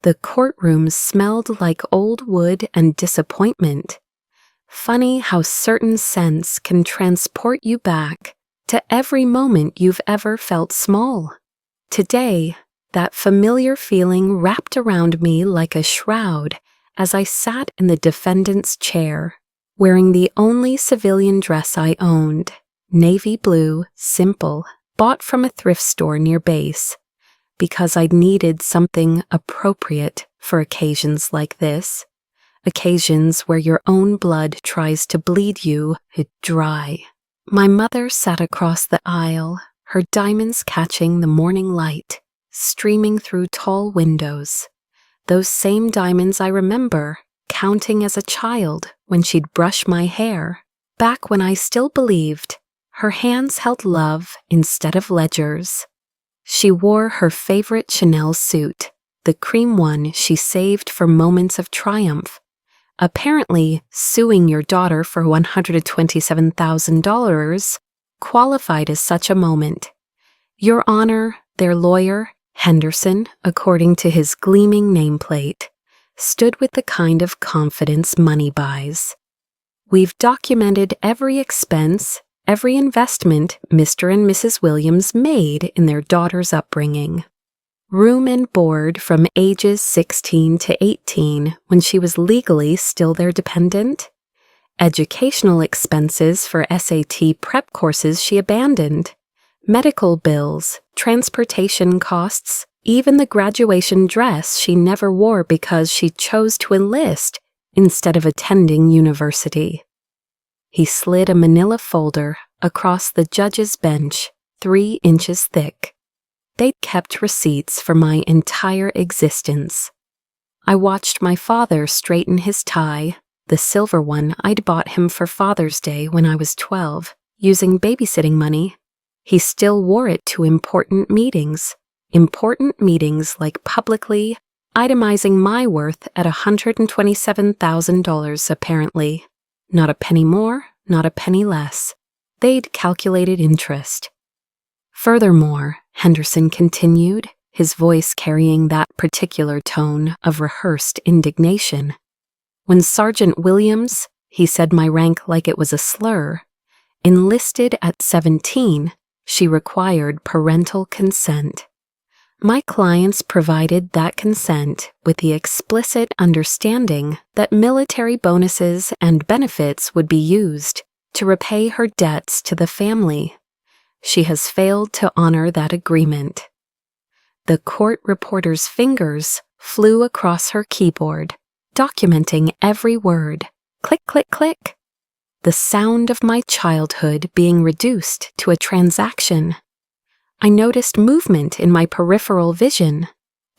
The courtroom smelled like old wood and disappointment. Funny how certain scents can transport you back to every moment you've ever felt small. Today, that familiar feeling wrapped around me like a shroud as I sat in the defendant's chair, wearing the only civilian dress I owned, navy blue, simple, bought from a thrift store near base, because I'd needed something appropriate for occasions like this, occasions where your own blood tries to bleed you dry. My mother sat across the aisle, her diamonds catching the morning light, streaming through tall windows. Those same diamonds I remember counting as a child when she'd brush my hair, back when I still believed her hands held love instead of ledgers. She wore her favorite Chanel suit, the cream one she saved for moments of triumph. Apparently, suing your daughter for $127,000 qualified as such a moment. Your Honor, their lawyer, Henderson, according to his gleaming nameplate, stood with the kind of confidence money buys. We've documented every expense, every investment Mr. and Mrs. Williams made in their daughter's upbringing. Room and board from ages 16 to 18 when she was legally still their dependent. Educational expenses for SAT prep courses she abandoned. Medical bills, transportation costs, even the graduation dress she never wore because she chose to enlist instead of attending university. He slid a manila folder across the judge's bench, 3 inches thick. They'd kept receipts for my entire existence. I watched my father straighten his tie, the silver one I'd bought him for Father's Day when I was 12, using babysitting money. He still wore it to important meetings like publicly itemizing my worth at $127,000 apparently. Not a penny more, not a penny less. They'd calculated interest. Furthermore, Henderson continued, his voice carrying that particular tone of rehearsed indignation. When Sergeant Williams, he said my rank like it was a slur, enlisted at 17, she required parental consent. My clients provided that consent with the explicit understanding that military bonuses and benefits would be used to repay her debts to the family. She has failed to honor that agreement. The court reporter's fingers flew across her keyboard, documenting every word. Click, click, click. The sound of my childhood being reduced to a transaction. I noticed movement in my peripheral vision.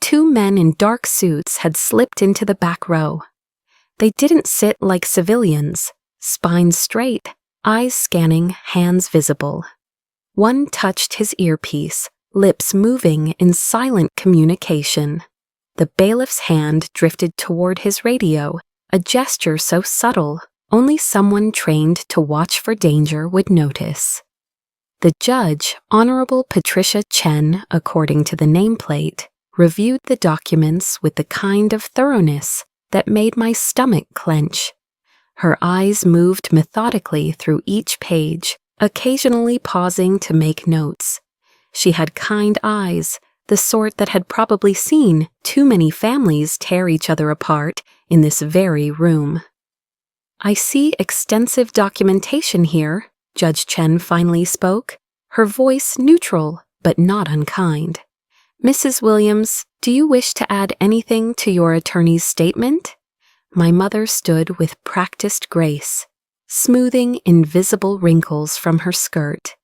2 men in dark suits had slipped into the back row. They didn't sit like civilians, spines straight, eyes scanning, hands visible. One touched his earpiece, lips moving in silent communication. The bailiff's hand drifted toward his radio, a gesture so subtle only someone trained to watch for danger would notice. The judge, Honorable Patricia Chen, according to the nameplate, reviewed the documents with the kind of thoroughness that made my stomach clench. Her eyes moved methodically through each page, occasionally pausing to make notes. She had kind eyes, the sort that had probably seen too many families tear each other apart in this very room. I see extensive documentation here, Judge Chen finally spoke, her voice neutral but not unkind. Mrs. Williams, do you wish to add anything to your attorney's statement? My mother stood with practiced grace, smoothing invisible wrinkles from her skirt.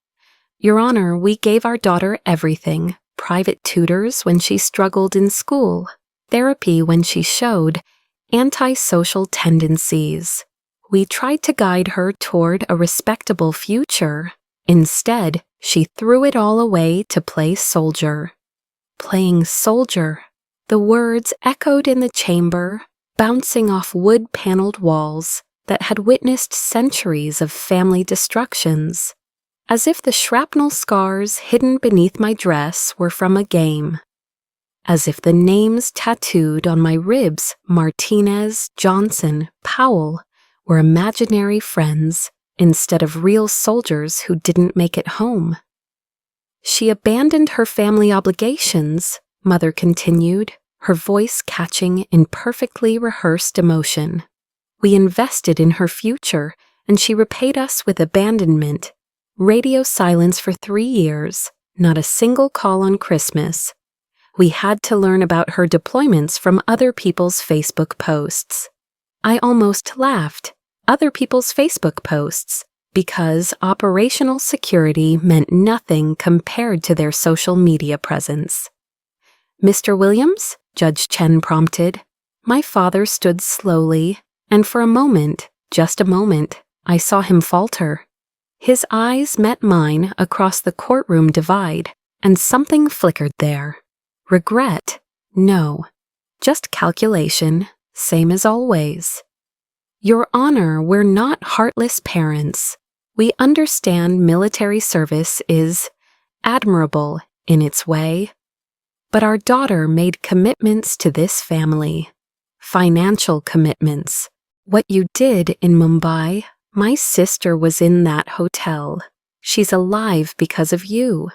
Your Honor, we gave our daughter everything. Private tutors when she struggled in school, therapy when she showed antisocial tendencies. We tried to guide her toward a respectable future. Instead, she threw it all away to play soldier. Playing soldier. The words echoed in the chamber, bouncing off wood-paneled walls that had witnessed centuries of family destructions, as if the shrapnel scars hidden beneath my dress were from a game. as if the names tattooed on my ribs, Martinez, Johnson, Powell, were imaginary friends instead of real soldiers who didn't make it home. She abandoned her family obligations, Mother continued, her voice catching in perfectly rehearsed emotion. We invested in her future, and she repaid us with abandonment. Radio silence for 3 years, not a single call on Christmas. We had to learn about her deployments from other people's Facebook posts. I almost laughed. Other people's Facebook posts, because operational security meant nothing compared to their social media presence. Mr. Williams? Judge Chen prompted. My father stood slowly, and for a moment, just a moment, I saw him falter. His eyes met mine across the courtroom divide, and something flickered there. Regret? No. Just calculation, same as always. Your Honor, we're not heartless parents. We understand military service is admirable in its way. But our daughter made commitments to this family. Financial commitments. What you did in Mumbai, my sister was in that hotel. She's alive because of you.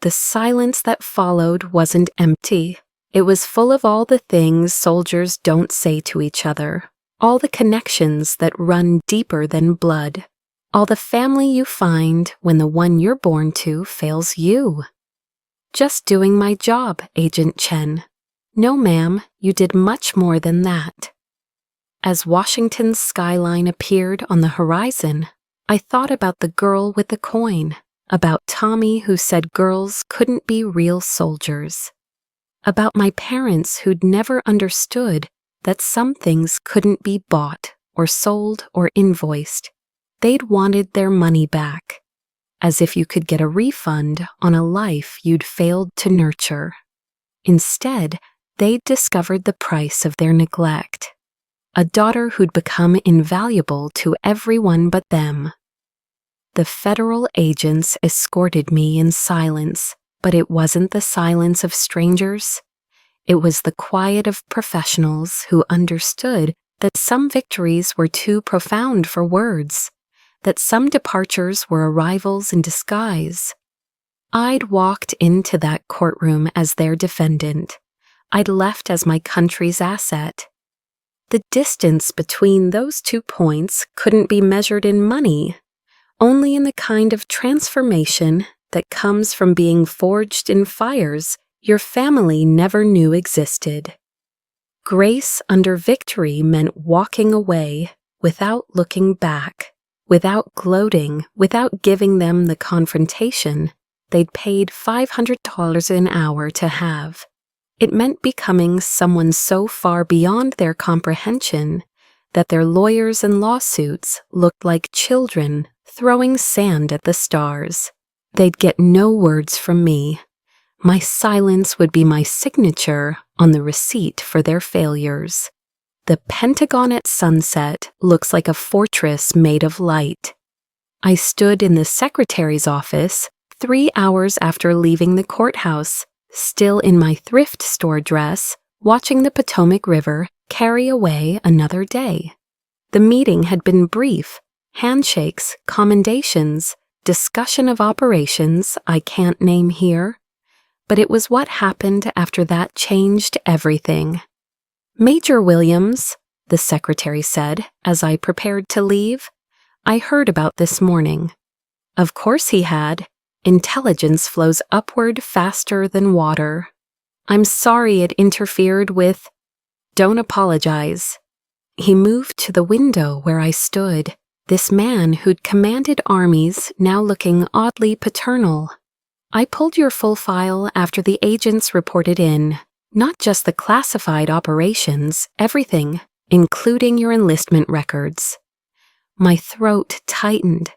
The silence that followed wasn't empty. It was full of all the things soldiers don't say to each other. All the connections that run deeper than blood. All the family you find when the one you're born to fails you. Just doing my job, Agent Chen. No, ma'am, you did much more than that. As Washington's skyline appeared on the horizon, I thought about the girl with the coin, about Tommy who said girls couldn't be real soldiers, about my parents who'd never understood that some things couldn't be bought or sold or invoiced. They'd wanted their money back, as if you could get a refund on a life you'd failed to nurture. Instead, they'd discovered the price of their neglect. A daughter who'd become invaluable to everyone but them. The federal agents escorted me in silence, but it wasn't the silence of strangers. It was the quiet of professionals who understood that some victories were too profound for words, that some departures were arrivals in disguise. I'd walked into that courtroom as their defendant. I'd left as my country's asset. The distance between those 2 points couldn't be measured in money, only in the kind of transformation that comes from being forged in fires your family never knew existed. Grace under victory meant walking away without looking back, without gloating, without giving them the confrontation they'd paid $500 an hour to have. It meant becoming someone so far beyond their comprehension that their lawyers and lawsuits looked like children throwing sand at the stars. They'd get no words from me. My silence would be my signature on the receipt for their failures. The Pentagon at sunset looks like a fortress made of light. I stood in the secretary's office 3 hours after leaving the courthouse, still in my thrift store dress, watching the Potomac River carry away another day. The meeting had been brief, handshakes, commendations, discussion of operations I can't name here, but it was what happened after that changed everything. Major Williams, the secretary said as I prepared to leave, I heard about this morning. Of course he had. Intelligence flows upward faster than water. I'm sorry it interfered with... Don't apologize. He moved to the window where I stood, this man who'd commanded armies now looking oddly paternal. I pulled your full file after the agents reported in, not just the classified operations, everything, including your enlistment records. My throat tightened.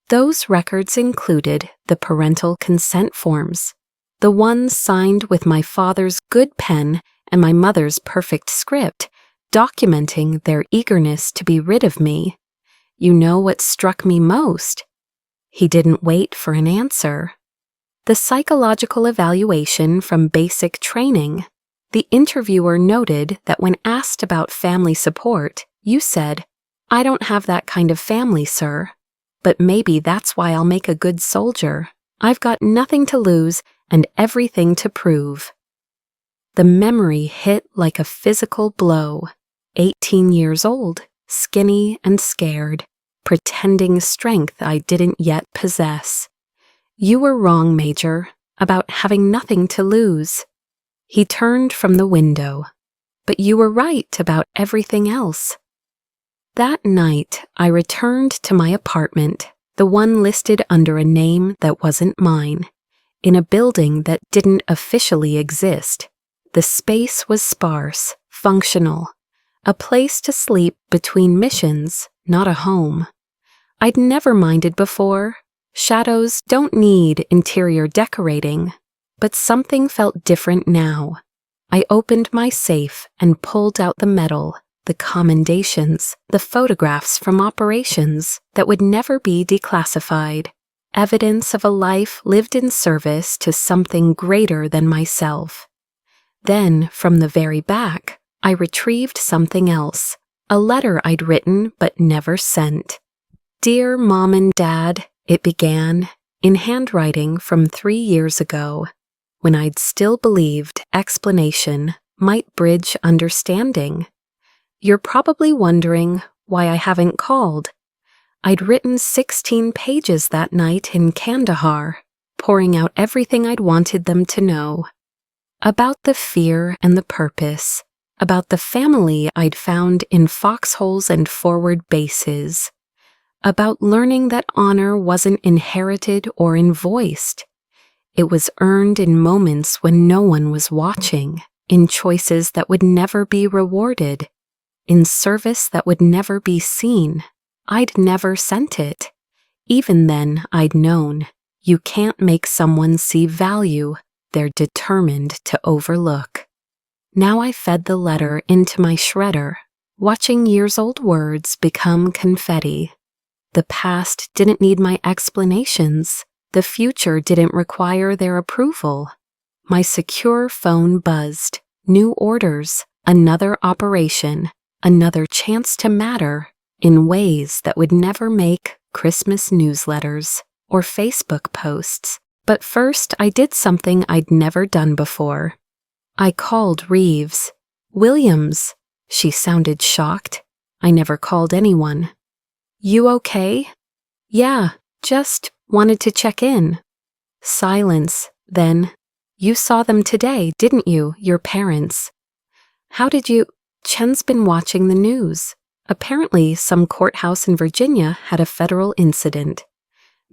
Those records included the parental consent forms, the ones signed with my father's good pen and my mother's perfect script, documenting their eagerness to be rid of me. You know what struck me most? He didn't wait for an answer. The psychological evaluation from basic training. The interviewer noted that when asked about family support, you said, "I don't have that kind of family, sir. But maybe that's why I'll make a good soldier. I've got nothing to lose and everything to prove." The memory hit like a physical blow. 18 years old, skinny and scared, pretending strength I didn't yet possess. "You were wrong, Major, about having nothing to lose." He turned from the window. "But you were right about everything else." That night, I returned to my apartment, the one listed under a name that wasn't mine, in a building that didn't officially exist. The space was sparse, functional, a place to sleep between missions, not a home. I'd never minded before. Shadows don't need interior decorating, but something felt different now. I opened my safe and pulled out the metal, the commendations, the photographs from operations that would never be declassified, evidence of a life lived in service to something greater than myself. Then, from the very back, I retrieved something else, a letter I'd written but never sent. "Dear Mom and Dad," it began, in handwriting from 3 years ago, when I'd still believed explanation might bridge understanding. "You're probably wondering why I haven't called. I'd written 16 pages that night in Kandahar, pouring out everything I'd wanted them to know. About the fear and the purpose, about the family I'd found in foxholes and forward bases, about learning that honor wasn't inherited or invoiced. It was earned in moments when no one was watching, in choices that would never be rewarded, in service that would never be seen. I'd never sent it. Even then, I'd known, you can't make someone see value they're determined to overlook." Now I fed the letter into my shredder, watching years-old words become confetti. The past didn't need my explanations. The future didn't require their approval. My secure phone buzzed. New orders, another operation, another chance to matter in ways that would never make Christmas newsletters or Facebook posts. But first, I did something I'd never done before. I called Reeves. "Williams." She sounded shocked. I never called anyone. "You okay?" "Yeah, just wanted to check in." Silence, then. "You saw them today, didn't you, your parents?" "How did you—" "Chen's been watching the news. Apparently, some courthouse in Virginia had a federal incident.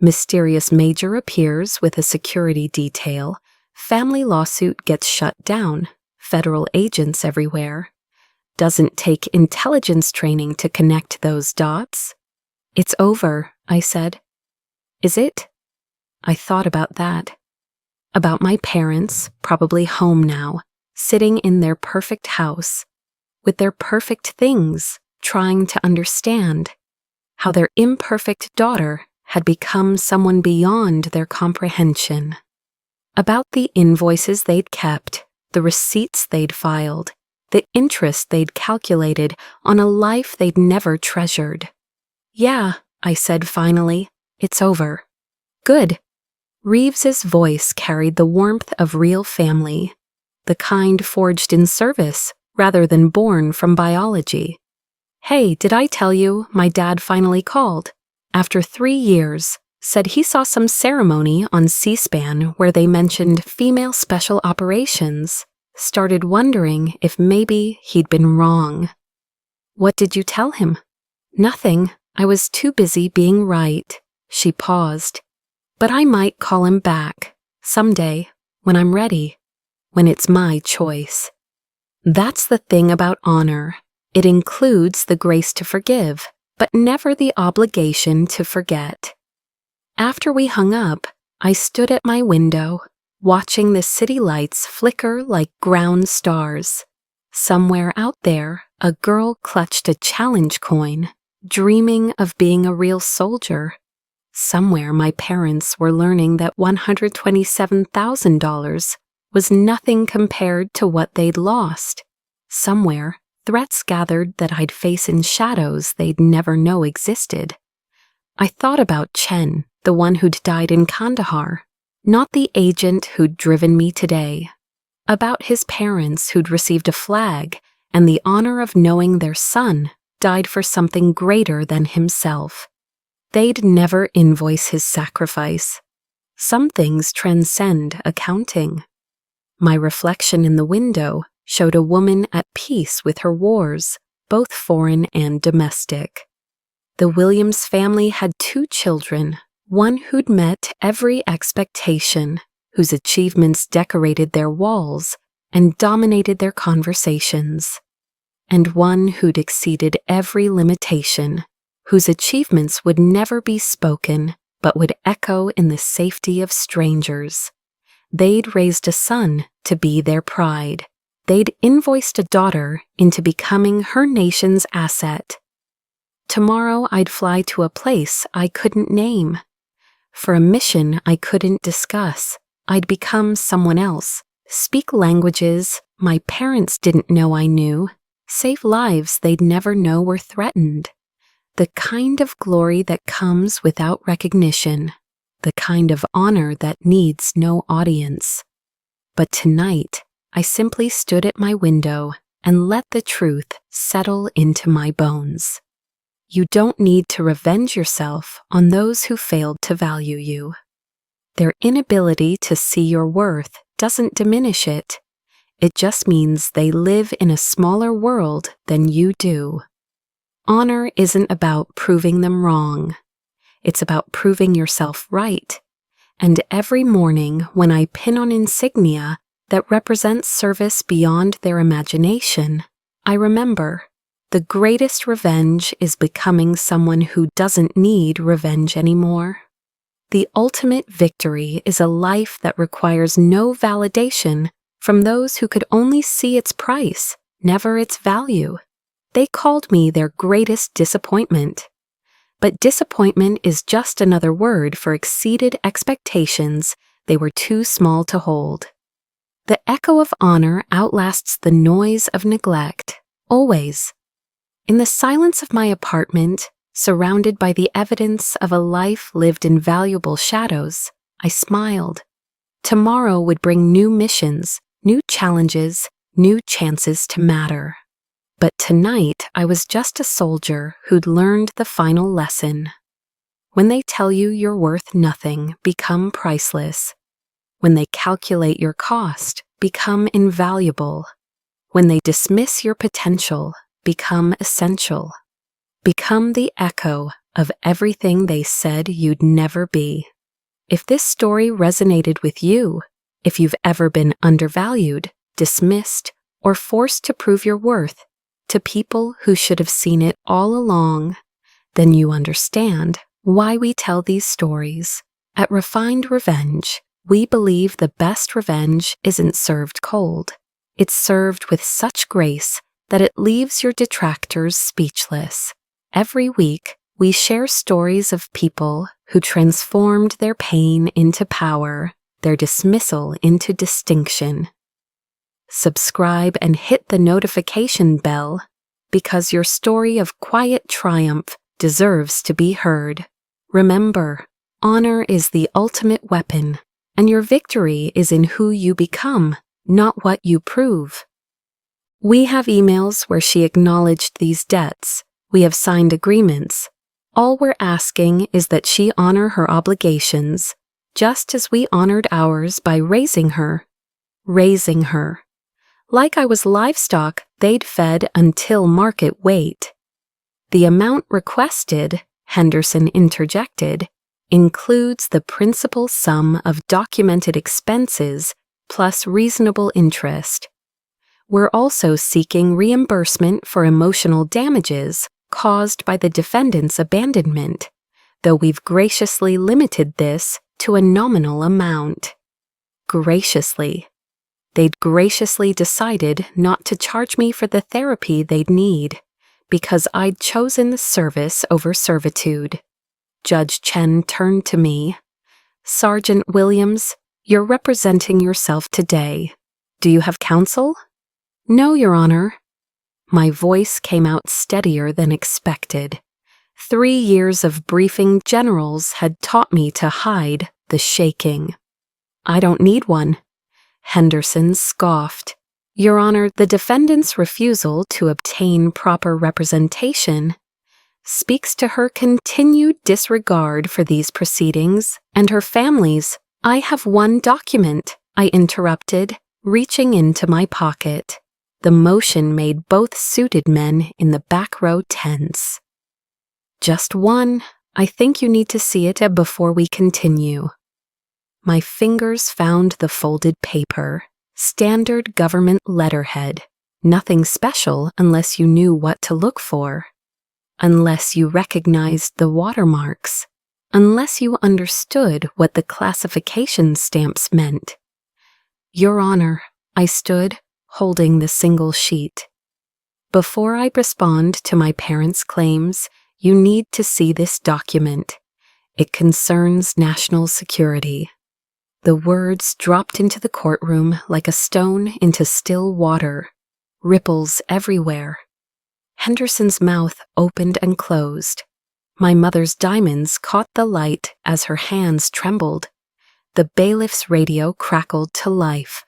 Mysterious major appears with a security detail. Family lawsuit gets shut down. Federal agents everywhere. Doesn't take intelligence training to connect those dots." "It's over," I said. "Is it?" I thought about that. About my parents, probably home now, sitting in their perfect house, with their perfect things, trying to understand how their imperfect daughter had become someone beyond their comprehension. About the invoices they'd kept, the receipts they'd filed, the interest they'd calculated on a life they'd never treasured. "Yeah," I said finally, "it's over." "Good." Reeves's voice carried the warmth of real family, the kind forged in service rather than born from biology. "Hey, did I tell you my dad finally called? After 3 years, said he saw some ceremony on C-SPAN where they mentioned female special operations. Started wondering if maybe he'd been wrong." "What did you tell him?" "Nothing. I was too busy being right." She paused. "But I might call him back, someday, when I'm ready, when it's my choice." That's the thing about honor. It includes the grace to forgive, but never the obligation to forget. After we hung up, I stood at my window, watching the city lights flicker like ground stars. Somewhere out there, a girl clutched a challenge coin, dreaming of being a real soldier. Somewhere my parents were learning that $127,000 was nothing compared to what they'd lost. Somewhere, threats gathered that I'd face in shadows they'd never know existed. I thought about Chen, the one who'd died in Kandahar, not the agent who'd driven me today. About his parents who'd received a flag and the honor of knowing their son died for something greater than himself. They'd never invoice his sacrifice. Some things transcend accounting. My reflection in the window showed a woman at peace with her wars, both foreign and domestic. The Williams family had 2 children, one who'd met every expectation, whose achievements decorated their walls and dominated their conversations, and one who'd exceeded every limitation, whose achievements would never be spoken but would echo in the safety of strangers. They'd raised a son to be their pride. They'd invoiced a daughter into becoming her nation's asset. Tomorrow I'd fly to a place I couldn't name. For a mission I couldn't discuss, I'd become someone else, speak languages my parents didn't know I knew, save lives they'd never know were threatened. The kind of glory that comes without recognition, the kind of honor that needs no audience. But tonight, I simply stood at my window and let the truth settle into my bones. You don't need to revenge yourself on those who failed to value you. Their inability to see your worth doesn't diminish it. It just means they live in a smaller world than you do. Honor isn't about proving them wrong. It's about proving yourself right. And every morning when I pin on insignia that represents service beyond their imagination, I remember the greatest revenge is becoming someone who doesn't need revenge anymore. The ultimate victory is a life that requires no validation from those who could only see its price, never its value. They called me their greatest disappointment. But disappointment is just another word for exceeded expectations they were too small to hold. The echo of honor outlasts the noise of neglect, always. In the silence of my apartment, surrounded by the evidence of a life lived in valuable shadows, I smiled. Tomorrow would bring new missions, new challenges, new chances to matter. But tonight I was just a soldier who'd learned the final lesson. When they tell you you're worth nothing, become priceless. When they calculate your cost, become invaluable. When they dismiss your potential, become essential. Become the echo of everything they said you'd never be. If this story resonated with you, if you've ever been undervalued, dismissed, or forced to prove your worth to people who should have seen it all along, then you understand why we tell these stories. At Refined Revenge, we believe the best revenge isn't served cold. It's served with such grace that it leaves your detractors speechless. Every week, we share stories of people who transformed their pain into power, their dismissal into distinction. Subscribe and hit the notification bell because your story of quiet triumph deserves to be heard. Remember, honor is the ultimate weapon, and your victory is in who you become, not what you prove. We have emails where she acknowledged these debts. We have signed agreements. All we're asking is that she honor her obligations, just as we honored ours by raising her. Raising her. Like I was livestock they'd fed until market weight. The amount requested, Henderson interjected, includes the principal sum of documented expenses plus reasonable interest. We're also seeking reimbursement for emotional damages caused by the defendant's abandonment, though we've graciously limited this to a nominal amount. Graciously. They'd graciously decided not to charge me for the therapy they'd need, because I'd chosen the service over servitude. Judge Chen turned to me. Sergeant Williams, you're representing yourself today. Do you have counsel? No, Your Honor. My voice came out steadier than expected. 3 years of briefing generals had taught me to hide the shaking. I don't need one. Henderson scoffed. Your Honor, the defendant's refusal to obtain proper representation speaks to her continued disregard for these proceedings and her family's. I have one document, I interrupted, reaching into my pocket. The motion made both suited men in the back row tense. Just one. I think you need to see it before we continue. My fingers found the folded paper. Standard government letterhead. Nothing special unless you knew what to look for. Unless you recognized the watermarks. Unless you understood what the classification stamps meant. Your Honor, I stood, holding the single sheet. Before I respond to my parents' claims, you need to see this document. It concerns national security. The words dropped into the courtroom like a stone into still water. Ripples everywhere. Henderson's mouth opened and closed. My mother's diamonds caught the light as her hands trembled. The bailiff's radio crackled to life.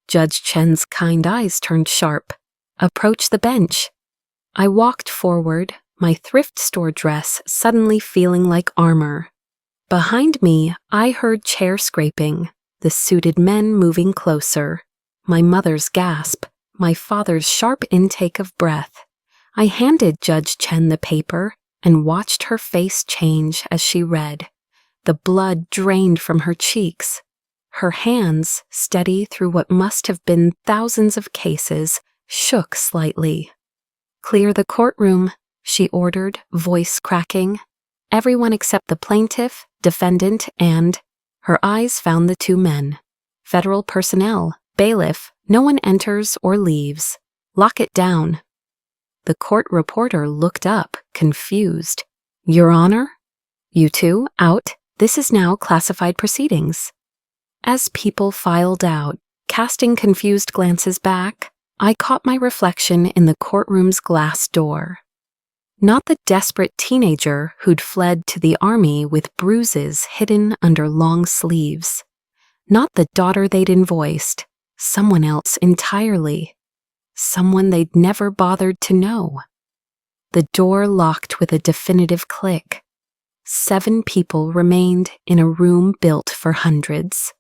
Judge Chen's kind eyes turned sharp. Approach the bench. I walked forward, my thrift store dress suddenly feeling like armor. Behind me, I heard chair scraping, the suited men moving closer. My mother's gasp, my father's sharp intake of breath. I handed Judge Chen the paper and watched her face change as she read. The blood drained from her cheeks. Her hands, steady through what must have been thousands of cases, shook slightly. Clear the courtroom, she ordered, voice cracking. Everyone except the plaintiff, defendant, and... Her eyes found the 2 men. Federal personnel, bailiff, no one enters or leaves. Lock it down. The court reporter looked up, confused. Your Honor? You two, out. This is now classified proceedings. As people filed out, casting confused glances back, I caught my reflection in the courtroom's glass door. Not the desperate teenager who'd fled to the army with bruises hidden under long sleeves. Not the daughter they'd invoiced. Someone else entirely. Someone they'd never bothered to know. The door locked with a definitive click. 7 people remained in a room built for hundreds.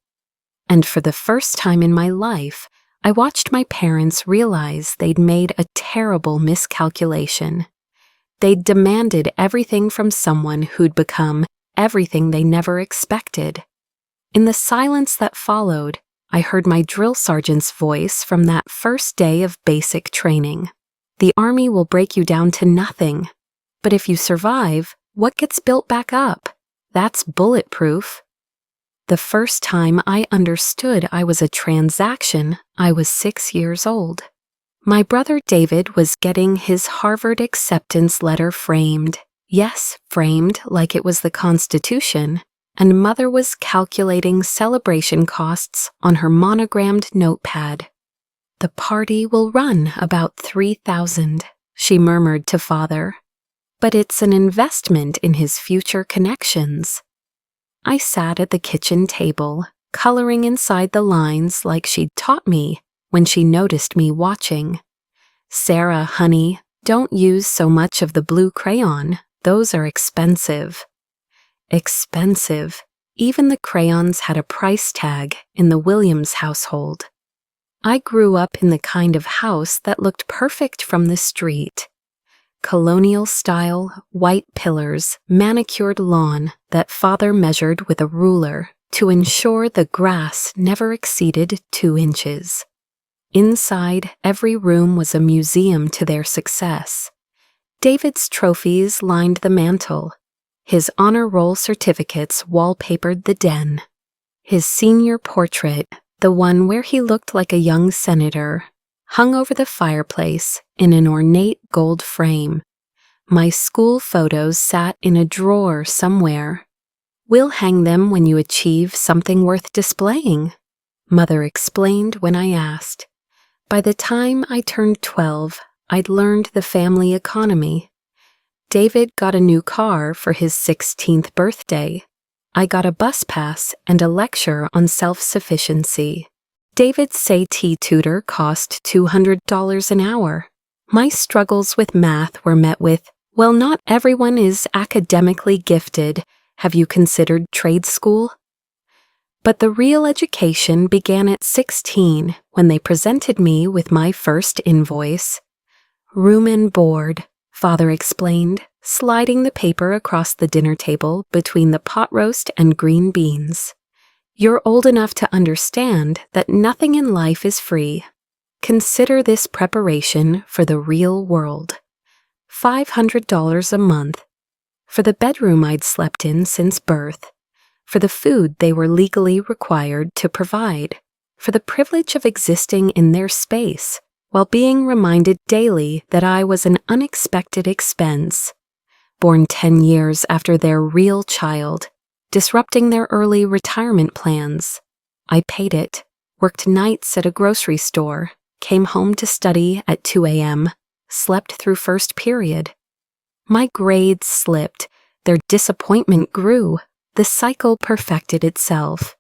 And for the first time in my life, I watched my parents realize they'd made a terrible miscalculation. They'd demanded everything from someone who'd become everything they never expected. In the silence that followed, I heard my drill sergeant's voice from that first day of basic training. The Army will break you down to nothing. But if you survive, what gets built back up? That's bulletproof. The first time I understood I was a transaction, I was 6 years old. My brother David was getting his Harvard acceptance letter framed. Yes, framed like it was the Constitution. And Mother was calculating celebration costs on her monogrammed notepad. The party will run about $3,000, she murmured to Father. But it's an investment in his future connections. I sat at the kitchen table, coloring inside the lines like she'd taught me when she noticed me watching. Sarah, honey, don't use so much of the blue crayon. Those are expensive. Expensive. Even the crayons had a price tag in the Williams household. I grew up in the kind of house that looked perfect from the street. Colonial style, white pillars, manicured lawn that Father measured with a ruler to ensure the grass never exceeded 2 inches. Inside, every room was a museum to their success. David's trophies lined the mantel. His honor roll certificates wallpapered the den. His senior portrait, the one where he looked like a young senator, hung over the fireplace in an ornate gold frame. My school photos sat in a drawer somewhere. We'll hang them when you achieve something worth displaying, Mother explained when I asked. By the time I turned 12, I'd learned the family economy. David got a new car for his 16th birthday. I got a bus pass and a lecture on self-sufficiency. David's SAT tutor cost $200 an hour. My struggles with math were met with, well, not everyone is academically gifted. Have you considered trade school? But the real education began at 16 when they presented me with my first invoice. Room and board, Father explained, sliding the paper across the dinner table between the pot roast and green beans. You're old enough to understand that nothing in life is free. Consider this preparation for the real world. $500 a month. For the bedroom I'd slept in since birth. For the food they were legally required to provide. For the privilege of existing in their space, while being reminded daily that I was an unexpected expense. Born 10 years after their real child, disrupting their early retirement plans. I paid it, worked nights at a grocery store, came home to study at 2 a.m., slept through first period. My grades slipped, their disappointment grew, the cycle perfected itself.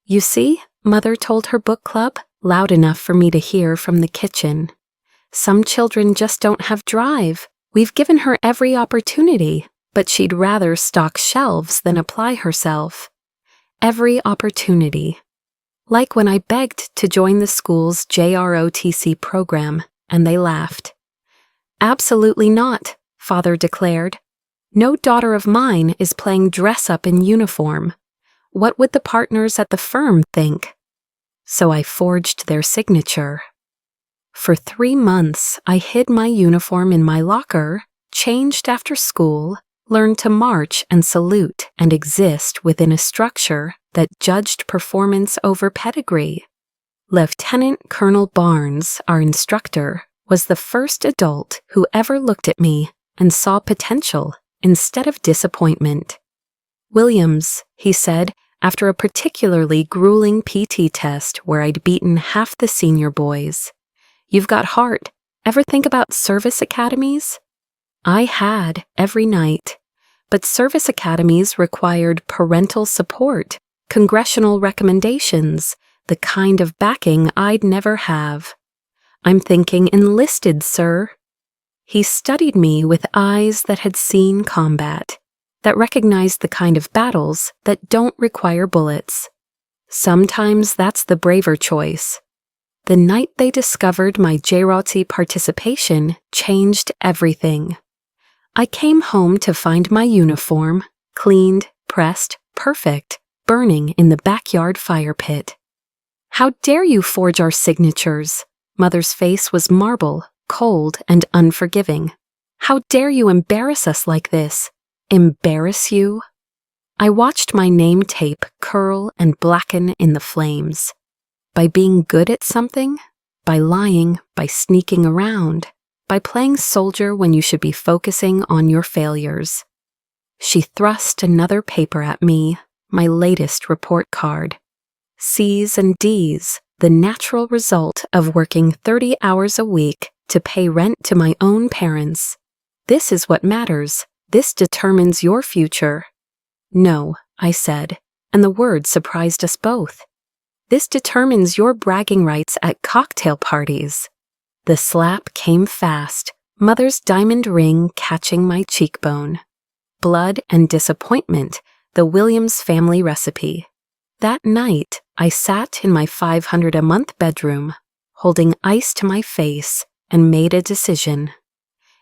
You see, Mother told her book club, loud enough for me to hear from the kitchen. Some children just don't have drive. We've given her every opportunity, but she'd rather stock shelves than apply herself. Every opportunity. Like when I begged to join the school's JROTC program, and they laughed. Absolutely not, Father declared. No daughter of mine is playing dress-up in uniform. What would the partners at the firm think? So I forged their signature. For 3 months, I hid my uniform in my locker, changed after school, learned to march and salute and exist within a structure that judged performance over pedigree. Lieutenant Colonel Barnes, our instructor, was the first adult who ever looked at me and saw potential instead of disappointment. Williams, he said, after a particularly grueling PT test where I'd beaten half the senior boys. You've got heart. Ever think about service academies? I had every night, but service academies required parental support, congressional recommendations, the kind of backing I'd never have. I'm thinking enlisted, sir. He studied me with eyes that had seen combat, that recognized the kind of battles that don't require bullets. Sometimes that's the braver choice. The night they discovered my JROTC participation changed everything. I came home to find my uniform, cleaned, pressed, perfect, burning in the backyard fire pit. How dare you forge our signatures? Mother's face was marble, cold and unforgiving. How dare you embarrass us like this? Embarrass you? I watched my name tape curl and blacken in the flames. By being good at something, by lying, by sneaking around, by playing soldier when you should be focusing on your failures. She thrust another paper at me, my latest report card. C's and D's, the natural result of working 30 hours a week to pay rent to my own parents. This is what matters. This determines your future. No, I said, and the word surprised us both. This determines your bragging rights at cocktail parties. The slap came fast, Mother's diamond ring catching my cheekbone. Blood and disappointment, the Williams family recipe. That night, I sat in my $500 a month bedroom, holding ice to my face, and made a decision.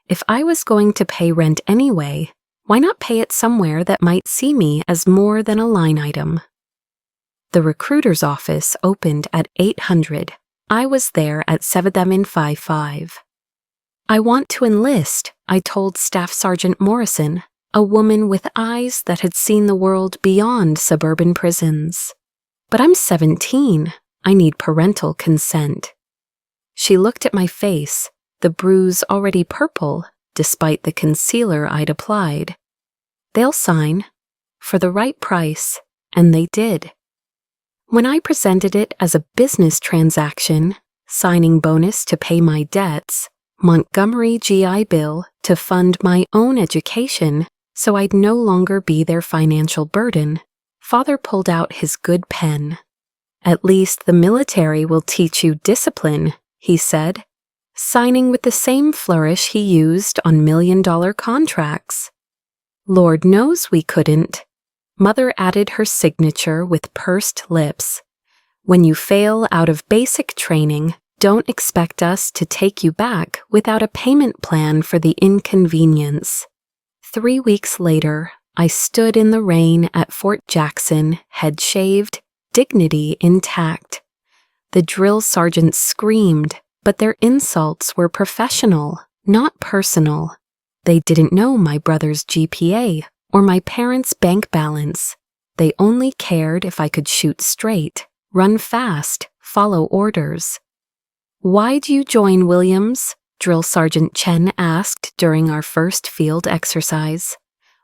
If I was going to pay rent anyway, why not pay it somewhere that might see me as more than a line item? The recruiter's office opened at 800. I was there at 7:55. I want to enlist, I told Staff Sergeant Morrison, a woman with eyes that had seen the world beyond suburban prisons. But I'm 17. I need parental consent. She looked at my face, the bruise already purple, despite the concealer I'd applied. They'll sign, for the right price, and they did. When I presented it as a business transaction, signing bonus to pay my debts, Montgomery GI Bill to fund my own education so I'd no longer be their financial burden, Father pulled out his good pen. "At least the military will teach you discipline," he said, signing with the same flourish he used on million-dollar contracts. Lord knows we couldn't. Mother added her signature with pursed lips. "When you fail out of basic training, don't expect us to take you back without a payment plan for the inconvenience." 3 weeks later, I stood in the rain at Fort Jackson, head shaved, dignity intact. The drill sergeants screamed, but their insults were professional, not personal. They didn't know my brother's GPA or my parents' bank balance. They only cared if I could shoot straight, run fast, follow orders. "Why'd you join Williams?" Drill Sergeant Chen asked during our first field exercise,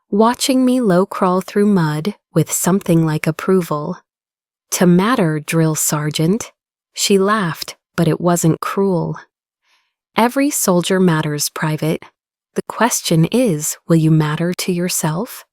watching me low crawl through mud with something like approval. "To matter, Drill Sergeant." She laughed, but it wasn't cruel. "Every soldier matters, Private. The question is, will you matter to yourself?"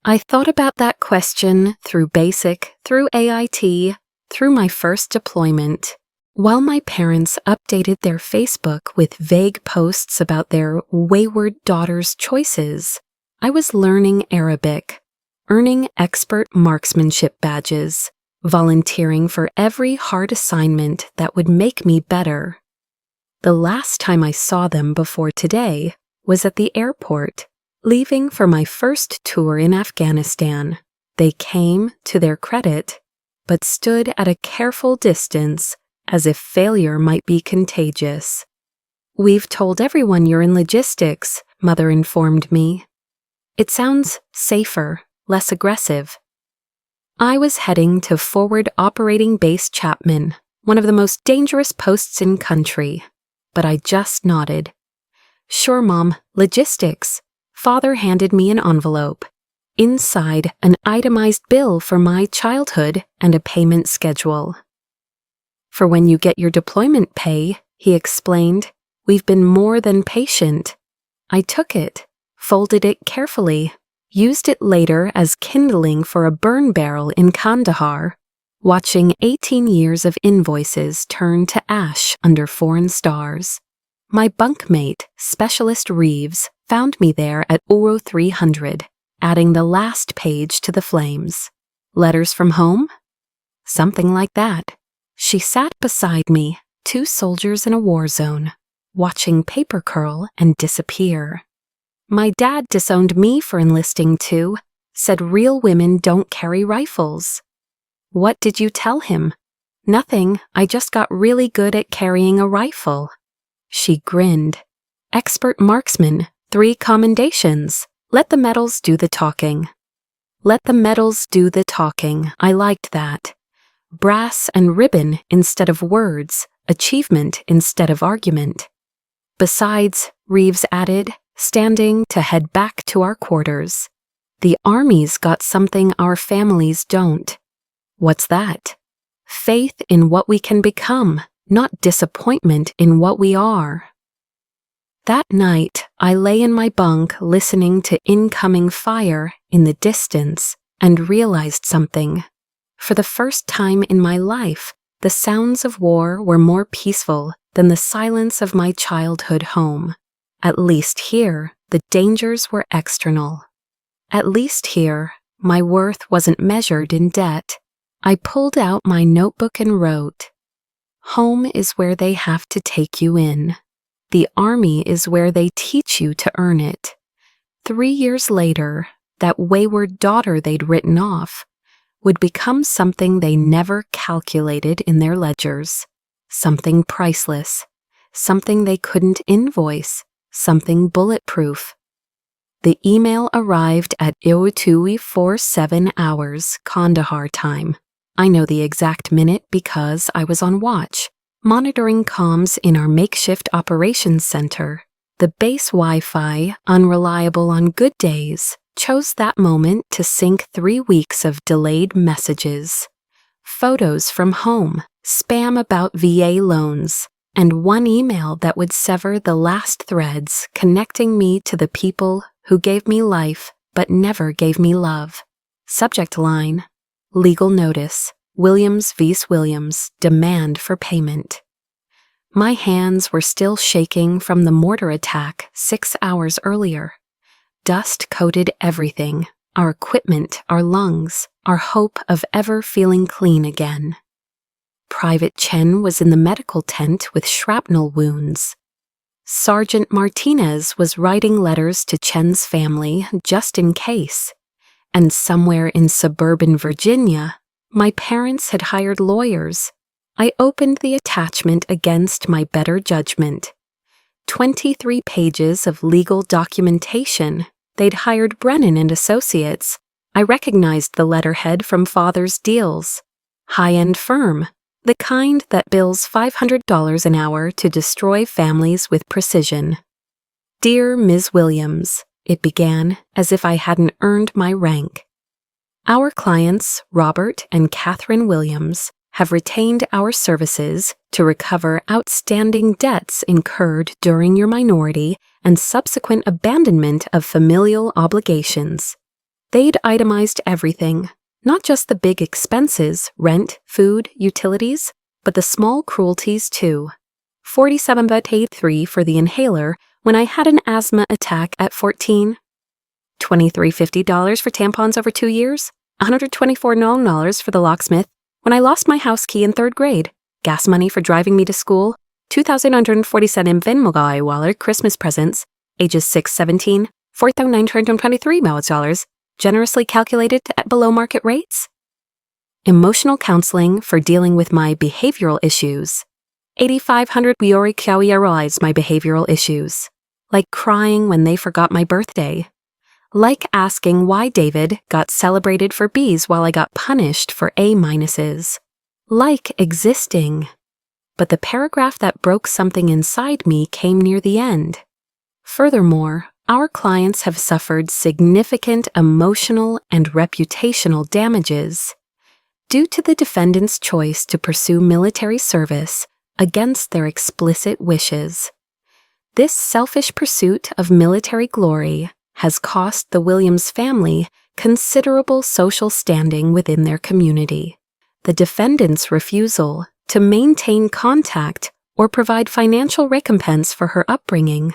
I thought about that question through basic, through AIT, through my first deployment. While my parents updated their Facebook with vague posts about their wayward daughter's choices, I was learning Arabic, earning expert marksmanship badges, volunteering for every hard assignment that would make me better. The last time I saw them before today was at the airport, leaving for my first tour in Afghanistan. They came, to their credit, but stood at a careful distance as if failure might be contagious. "We've told everyone you're in logistics," Mother informed me. "It sounds safer, less aggressive." I was heading to Forward Operating Base Chapman, one of the most dangerous posts in country, but I just nodded. "Sure, Mom, logistics." Father handed me an envelope. Inside, an itemized bill for my childhood and a payment schedule. "For when you get your deployment pay," he explained, "we've been more than patient." I took it, folded it carefully, used it later as kindling for a burn barrel in Kandahar, watching 18 years of invoices turn to ash under foreign stars. My bunkmate, Specialist Reeves, found me there at Uro 300, adding the last page to the flames. "Letters from home?" "Something like that." She sat beside me, 2 soldiers in a war zone, watching paper curl and disappear. "My dad disowned me for enlisting too, said real women don't carry rifles." "What did you tell him?" "Nothing, I just got really good at carrying a rifle." She grinned. "Expert marksman, 3 commendations. Let the medals do the talking." Let the medals do the talking. I liked that. Brass and ribbon instead of words, achievement instead of argument. "Besides," Reeves added, standing to head back to our quarters, "the Army's got something our families don't." "What's that?" "Faith in what we can become, not disappointment in what we are." That night, I lay in my bunk listening to incoming fire in the distance and realized something. For the first time in my life, the sounds of war were more peaceful than the silence of my childhood home. At least here, the dangers were external. At least here, my worth wasn't measured in debt. I pulled out my notebook and wrote, "Home is where they have to take you in. The Army is where they teach you to earn it." 3 years later, that wayward daughter they'd written off would become something they never calculated in their ledgers, something priceless, something they couldn't invoice, something bulletproof. The email arrived at 02:47 hours Kandahar time. I know the exact minute because I was on watch, monitoring comms in our makeshift operations center. The The base Wi-Fi, unreliable on good days, chose that moment to sync 3 weeks of delayed messages. Photos from home, spam about VA loans, and one email that would sever the last threads connecting me to the people who gave me life but never gave me love. Subject line: Legal notice. Williams v. Williams, demand for payment. My hands were still shaking from the mortar attack 6 hours earlier. Dust coated everything: our equipment, our lungs, our hope of ever feeling clean again. Private Chen was in the medical tent with shrapnel wounds. Sergeant Martinez was writing letters to Chen's family just in case. And somewhere in suburban Virginia, my parents had hired lawyers. I opened the attachment against my better judgment. 23 pages of legal documentation. They'd hired Brennan and Associates. I recognized the letterhead from Father's deals. High-end firm, the kind that bills $500 an hour to destroy families with precision. Dear Ms. Williams, it began as if I hadn't earned my rank. Our clients, Robert and Catherine Williams, have retained our services to recover outstanding debts incurred during your minority and subsequent abandonment of familial obligations. They'd itemized everything, not just the big expenses, rent, food, utilities, but the small cruelties too. $47.83 for the inhaler when I had an asthma attack at 14. $23.50 for tampons over 2 years. $124 for the locksmith when I lost my house key in 3rd grade. Gas money for driving me to school. $2,147 Venmo Christmas presents. Ages 6-17. $4,923 generously calculated at below market rates. Emotional counseling for dealing with my behavioral issues. $8,500 realize my behavioral issues. Like crying when they forgot my birthday. Like asking why David got celebrated for B's while I got punished for A-minuses. Like existing. But the paragraph that broke something inside me came near the end. Furthermore, our clients have suffered significant emotional and reputational damages due to the defendant's choice to pursue military service against their explicit wishes. This selfish pursuit of military glory has cost the Williams family considerable social standing within their community. The defendant's refusal to maintain contact or provide financial recompense for her upbringing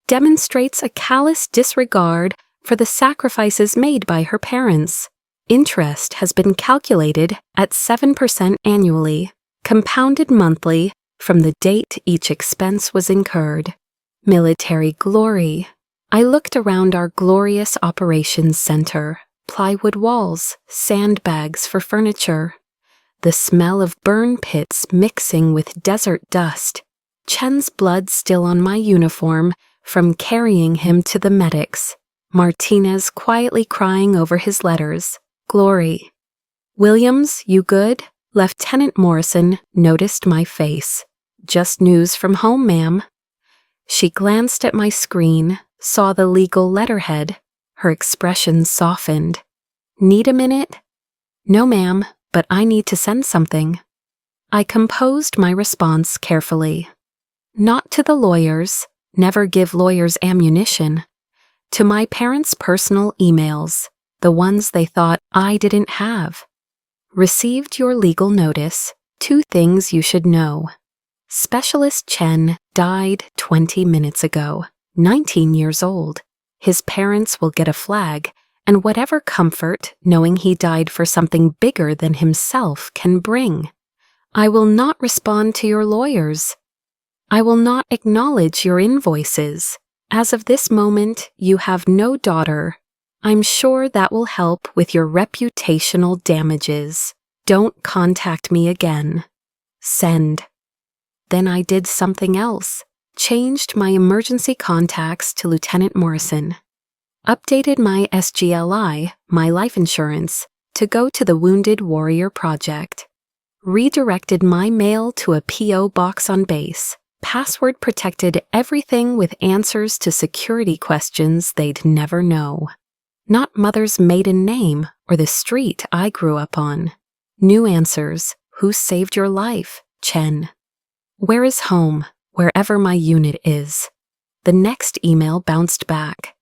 demonstrates a callous disregard for the sacrifices made by her parents. Interest has been calculated at 7% annually, compounded monthly from the date each expense was incurred. Military glory. I looked around our glorious operations center, plywood walls, sandbags for furniture, the smell of burn pits mixing with desert dust, Chen's blood still on my uniform from carrying him to the medics, Martinez quietly crying over his letters, glory. Williams, you good? Lieutenant Morrison noticed my face. Just news from home, ma'am. She glanced at my screen, saw the legal letterhead. Her expression softened. Need a minute? No, ma'am, but I need to send something. I composed my response carefully. Not to the lawyers, never give lawyers ammunition. To my parents' personal emails, the ones they thought I didn't have. Received your legal notice. 2 things you should know. Specialist Chen died 20 minutes ago. 19 years old. His parents will get a flag, and whatever comfort knowing he died for something bigger than himself can bring. I will not respond to your lawyers. I will not acknowledge your invoices. As of this moment, you have no daughter. I'm sure that will help with your reputational damages. Don't contact me again. Send. Then I did something else. Changed my emergency contacts to Lieutenant Morrison. Updated my SGLI, my life insurance, to go to the Wounded Warrior Project. Redirected my mail to a P.O. box on base. password protected everything with answers to security questions they'd never know. Not mother's maiden name or the street I grew up on. New answers. Who saved your life? Chen. Where is home? Wherever my unit is. The next email bounced back.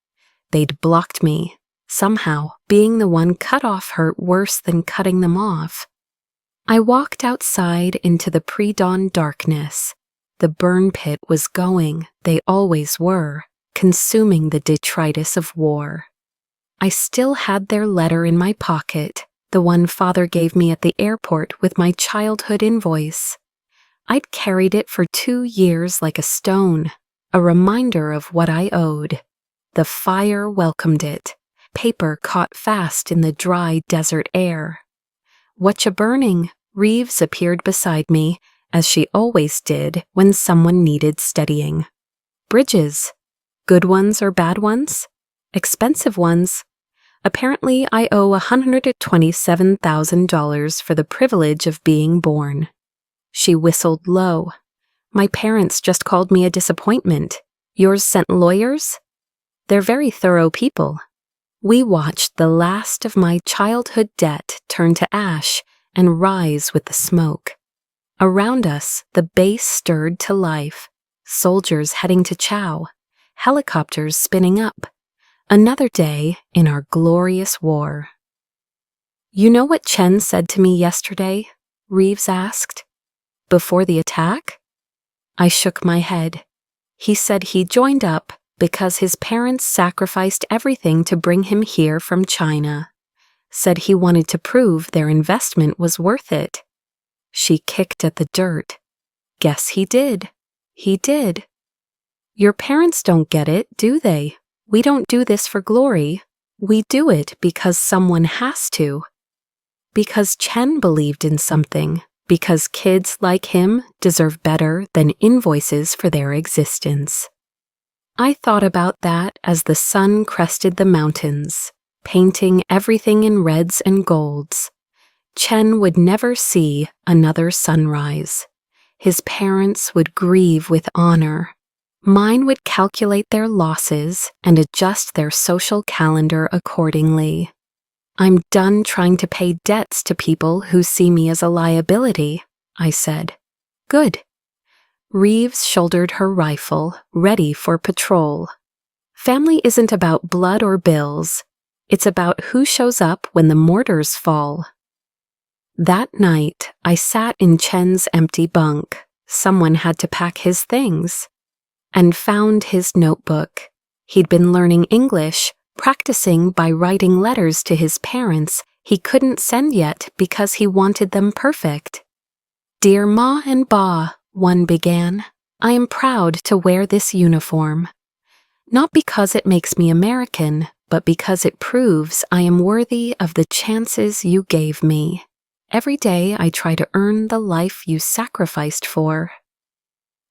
They'd blocked me. Somehow, being the one cut off hurt worse than cutting them off. I walked outside into the pre-dawn darkness. The burn pit was going, they always were, consuming the detritus of war. I still had their letter in my pocket, the one father gave me at the airport with my childhood invoice. I'd carried it for 2 years like a stone, a reminder of what I owed. The fire welcomed it. Paper caught fast in the dry desert air. "Whatcha burning?" Reeves appeared beside me, as she always did when someone needed steadying. "Bridges. Good ones or bad ones? Expensive ones. Apparently I owe $127,000 for the privilege of being born." She whistled low. "My parents just called me a disappointment. Yours sent lawyers? They're very thorough people." We watched the last of my childhood debt turn to ash and rise with the smoke. Around us, the base stirred to life. Soldiers heading to chow. Helicopters spinning up. Another day in our glorious war. "You know what Chen said to me yesterday?" Reeves asked. "Before the attack?" I shook my head. He said he joined up because his parents sacrificed everything to bring him here from China. Said he wanted to prove their investment was worth it. She kicked at the dirt. Guess he did. He did. Your parents don't get it, do they? We don't do this for glory. We do it because someone has to. Because Chen believed in something. Because kids like him deserve better than invoices for their existence. I thought about that as the sun crested the mountains, painting everything in reds and golds. Chen would never see another sunrise. His parents would grieve with honor. Mine would calculate their losses and adjust their social calendar accordingly. I'm done trying to pay debts to people who see me as a liability, I said. Good. Reeves shouldered her rifle, ready for patrol. Family isn't about blood or bills. It's about who shows up when the mortars fall. That night, I sat in Chen's empty bunk. Someone had to pack his things. And found his notebook. He'd been learning English, practicing by writing letters to his parents he couldn't send yet because he wanted them perfect. "Dear Ma and Ba," one began, "I am proud to wear this uniform. Not because it makes me American, but because it proves I am worthy of the chances you gave me. Every day I try to earn the life you sacrificed for."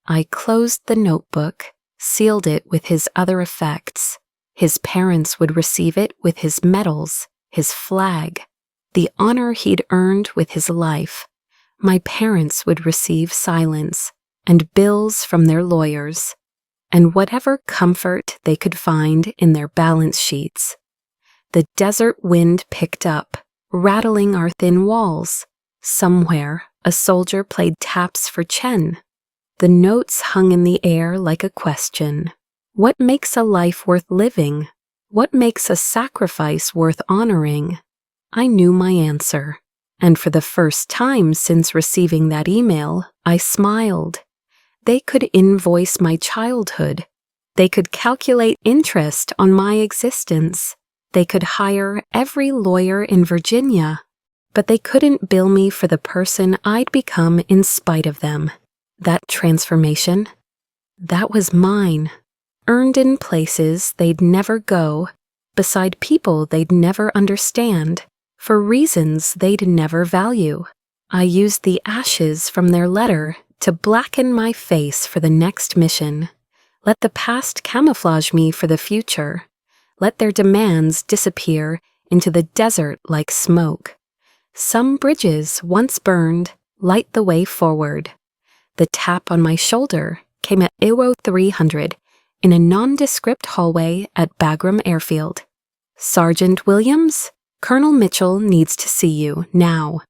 I closed the notebook, sealed it with his other effects. His parents would receive it with his medals, his flag, the honor he'd earned with his life. My parents would receive silence and bills from their lawyers, and whatever comfort they could find in their balance sheets. The desert wind picked up, rattling our thin walls. Somewhere, a soldier played taps for Chen. The notes hung in the air like a question. What makes a life worth living? What makes a sacrifice worth honoring? I knew my answer, and for the first time since receiving that email, I smiled. They could invoice my childhood. They could calculate interest on my existence. They could hire every lawyer in Virginia, but they couldn't bill me for the person I'd become in spite of them. That transformation, that was mine. Earned in places they'd never go, beside people they'd never understand, for reasons they'd never value. I used the ashes from their letter to blacken my face for the next mission. Let the past camouflage me for the future. Let their demands disappear into the desert like smoke. Some bridges, once burned, light the way forward. The tap on my shoulder came at IWO 300 in a nondescript hallway at Bagram Airfield. Sergeant Williams, Colonel Mitchell needs to see you now.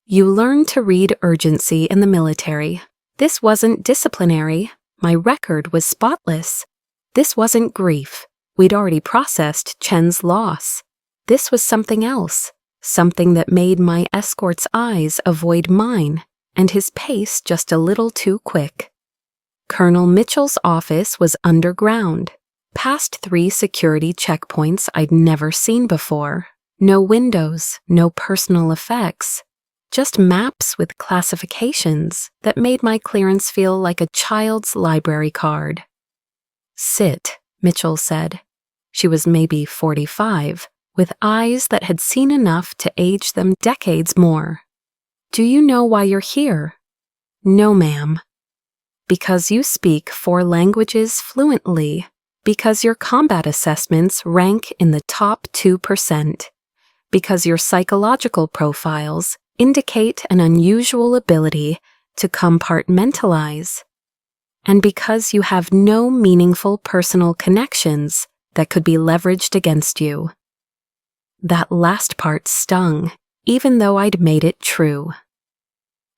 You learn to read urgency in the military. This wasn't disciplinary. My record was spotless. This wasn't grief. We'd already processed Chen's loss. This was something else, something that made my escort's eyes avoid mine, and his pace just a little too quick. Colonel Mitchell's office was underground, past 3 security checkpoints I'd never seen before. No windows, no personal effects, just maps with classifications that made my clearance feel like a child's library card. "Sit," Mitchell said. She was maybe 45, with eyes that had seen enough to age them decades more. "Do you know why you're here?" "No, ma'am." "Because you speak 4 languages fluently. Because your combat assessments rank in the top 2%. Because your psychological profiles indicate an unusual ability to compartmentalize. And because you have no meaningful personal connections that could be leveraged against you." That last part stung, even though I'd made it true.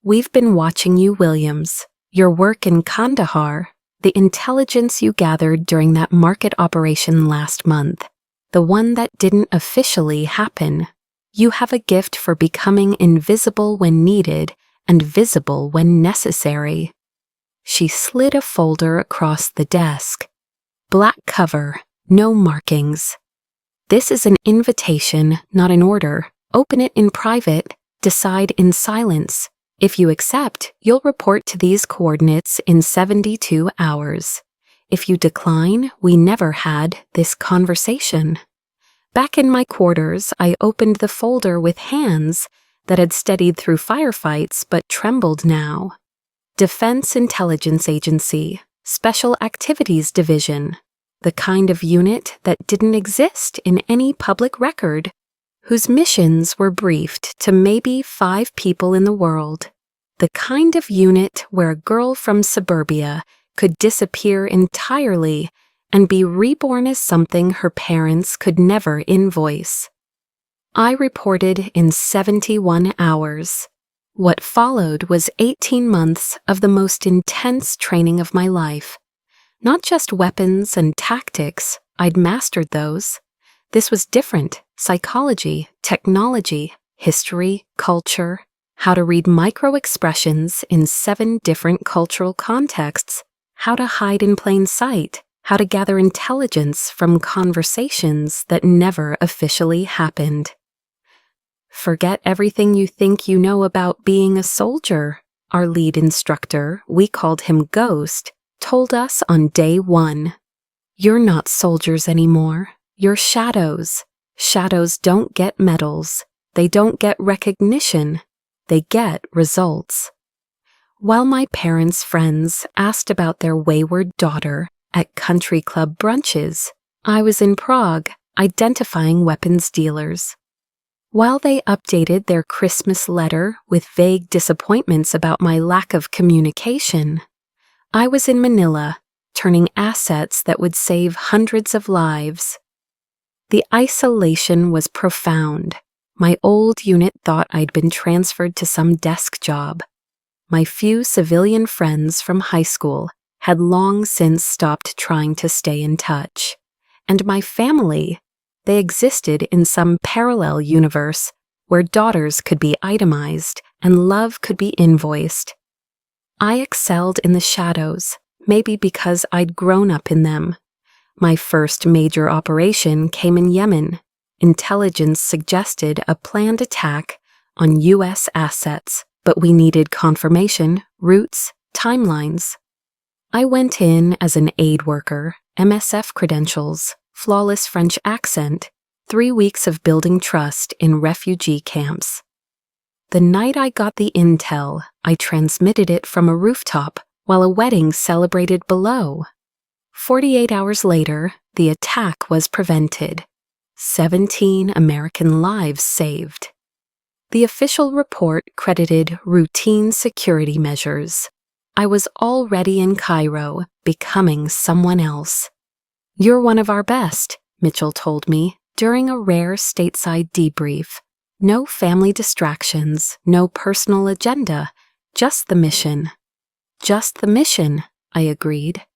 "We've been watching you, Williams. Your work in Kandahar, the intelligence you gathered during that market operation last month, the one that didn't officially happen. You have a gift for becoming invisible when needed and visible when necessary." She slid a folder across the desk. Black cover, no markings. "This is an invitation, not an order. Open it in private, decide in silence. If you accept, you'll report to these coordinates in 72 hours. If you decline, we never had this conversation." Back in my quarters, I opened the folder with hands that had steadied through firefights but trembled now. Defense Intelligence Agency, Special Activities Division, the kind of unit that didn't exist in any public record, whose missions were briefed to maybe 5 people in the world, the kind of unit where a girl from suburbia could disappear entirely and be reborn as something her parents could never invoice. I reported in 71 hours. What followed was 18 months of the most intense training of my life. Not just weapons and tactics, I'd mastered those. This was different: psychology, technology, history, culture, how to read micro-expressions in 7 different cultural contexts, how to hide in plain sight, how to gather intelligence from conversations that never officially happened. "Forget everything you think you know about being a soldier," our lead instructor, we called him Ghost, told us on day 1. "You're not soldiers anymore. You're shadows. Shadows don't get medals. They don't get recognition. They get results." While my parents' friends asked about their wayward daughter at country club brunches, I was in Prague identifying weapons dealers. While they updated their Christmas letter with vague disappointments about my lack of communication, I was in Manila, turning assets that would save hundreds of lives. The isolation was profound. My old unit thought I'd been transferred to some desk job. My few civilian friends from high school had long since stopped trying to stay in touch. And my family, they existed in some parallel universe where daughters could be itemized and love could be invoiced. I excelled in the shadows, maybe because I'd grown up in them. My first major operation came in Yemen. Intelligence suggested a planned attack on U.S. assets, but we needed confirmation, routes, timelines. I went in as an aid worker, MSF credentials, flawless French accent, 3 weeks of building trust in refugee camps. The night I got the intel, I transmitted it from a rooftop while a wedding celebrated below. 48 hours later, the attack was prevented. 17 American lives saved. The official report credited routine security measures. I was already in Cairo, becoming someone else. "You're one of our best," Mitchell told me during a rare stateside debrief. No family distractions, no personal agenda, just the mission. Just the mission, I agreed.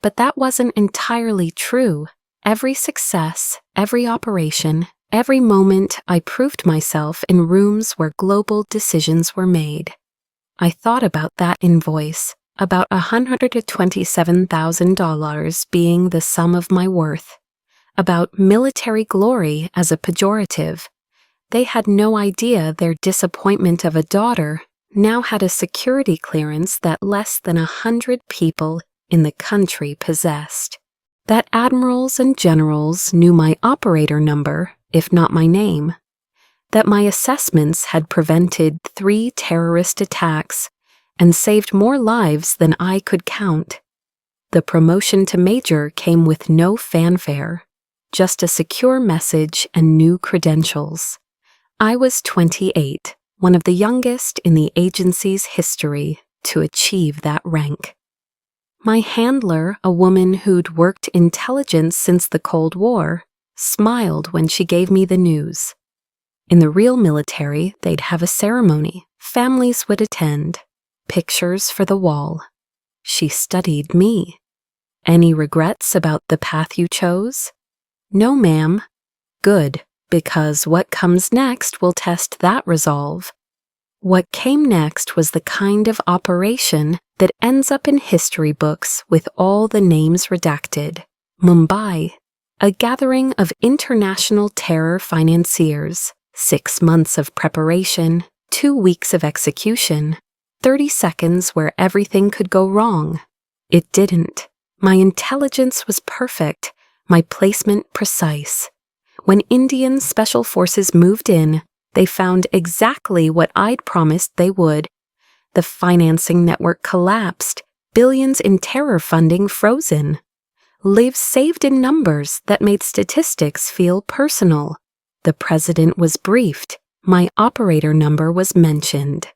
But that wasn't entirely true. Every success, every operation, every moment I proved myself in rooms where global decisions were made. I thought about that invoice, about $127,000 being the sum of my worth, about military glory as a pejorative. They had no idea their disappointment of a daughter now had a security clearance that less than 100 people in the country possessed. That admirals and generals knew my operator number, if not my name. That my assessments had prevented 3 terrorist attacks and saved more lives than I could count. The promotion to major came with no fanfare, just a secure message and new credentials. I was 28, one of the youngest in the agency's history to achieve that rank. My handler, a woman who'd worked intelligence since the Cold War, smiled when she gave me the news. In the real military, they'd have a ceremony. Families would attend. Pictures for the wall. She studied me. "Any regrets about the path you chose?" "No, ma'am." "Good, because what comes next will test that resolve." What came next was the kind of operation that ends up in history books with all the names redacted. Mumbai, a gathering of international terror financiers, 6 months of preparation, 2 weeks of execution, 30 seconds where everything could go wrong. It didn't. My intelligence was perfect, my placement precise. When Indian special forces moved in, they found exactly what I'd promised they would. The financing network collapsed, billions in terror funding frozen. Lives saved in numbers that made statistics feel personal. The president was briefed. My operator number was mentioned.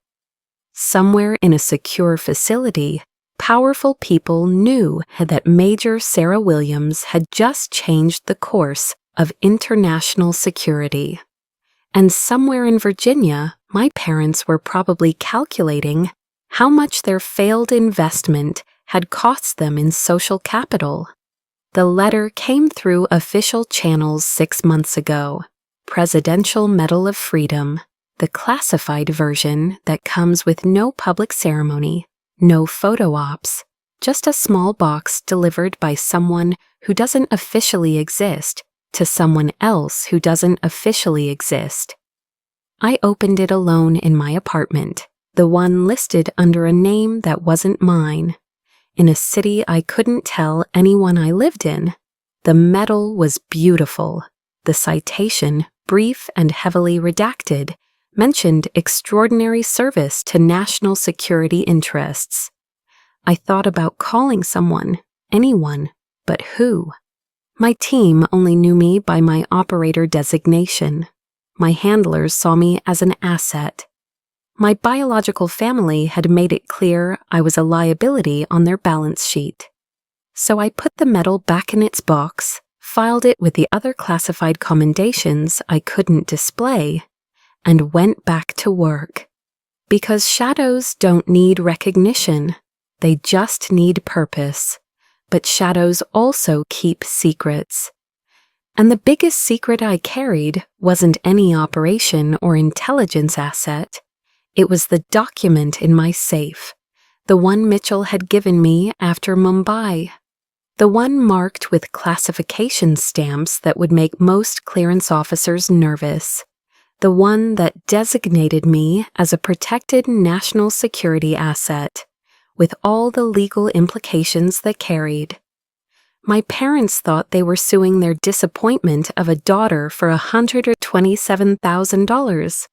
Somewhere in a secure facility, powerful people knew that Major Sarah Williams had just changed the course of international security. And somewhere in Virginia, my parents were probably calculating how much their failed investment had cost them in social capital. The letter came through official channels 6 months ago. Presidential Medal of Freedom, the classified version that comes with no public ceremony, no photo ops, just a small box delivered by someone who doesn't officially exist to someone else who doesn't officially exist. I opened it alone in my apartment, the one listed under a name that wasn't mine, in a city I couldn't tell anyone I lived in. The medal was beautiful. The citation, brief and heavily redacted, mentioned extraordinary service to national security interests. I thought about calling someone, anyone, but who? My team only knew me by my operator designation. My handlers saw me as an asset. My biological family had made it clear I was a liability on their balance sheet. So I put the medal back in its box, filed it with the other classified commendations I couldn't display, and went back to work. Because shadows don't need recognition, they just need purpose. But shadows also keep secrets. And the biggest secret I carried wasn't any operation or intelligence asset. It was the document in my safe, the one Mitchell had given me after Mumbai, the one marked with classification stamps that would make most clearance officers nervous, the one that designated me as a protected national security asset, with all the legal implications that carried. My parents thought they were suing their disappointment of a daughter for $127,000.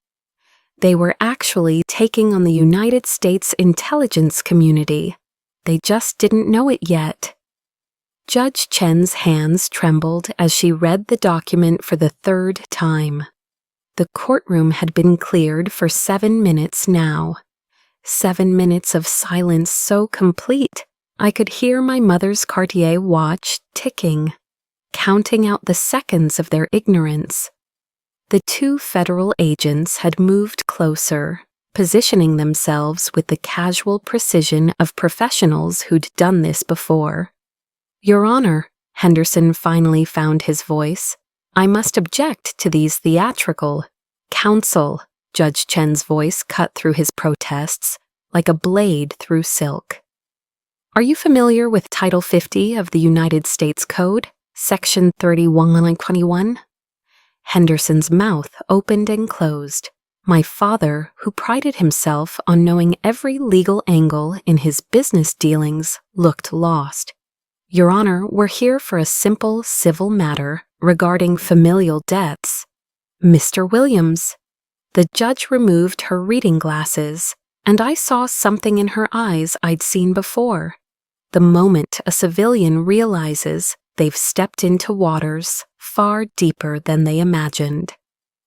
They were actually taking on the United States intelligence community. They just didn't know it yet. Judge Chen's hands trembled as she read the document for the 3rd time. The courtroom had been cleared for 7 minutes now. 7 minutes of silence so complete, I could hear my mother's Cartier watch ticking, counting out the seconds of their ignorance. The two federal agents had moved closer, positioning themselves with the casual precision of professionals who'd done this before. "Your Honor," Henderson finally found his voice, "I must object to these theatrical." "Counsel," Judge Chen's voice cut through his protests like a blade through silk. "Are you familiar with Title 50 of the United States Code, Section 3121? Henderson's mouth opened and closed. My father, who prided himself on knowing every legal angle in his business dealings, looked lost. "Your Honor, we're here for a simple civil matter regarding familial debts." "Mr. Williams." The judge removed her reading glasses, and I saw something in her eyes I'd seen before. The moment a civilian realizes they've stepped into waters far deeper than they imagined.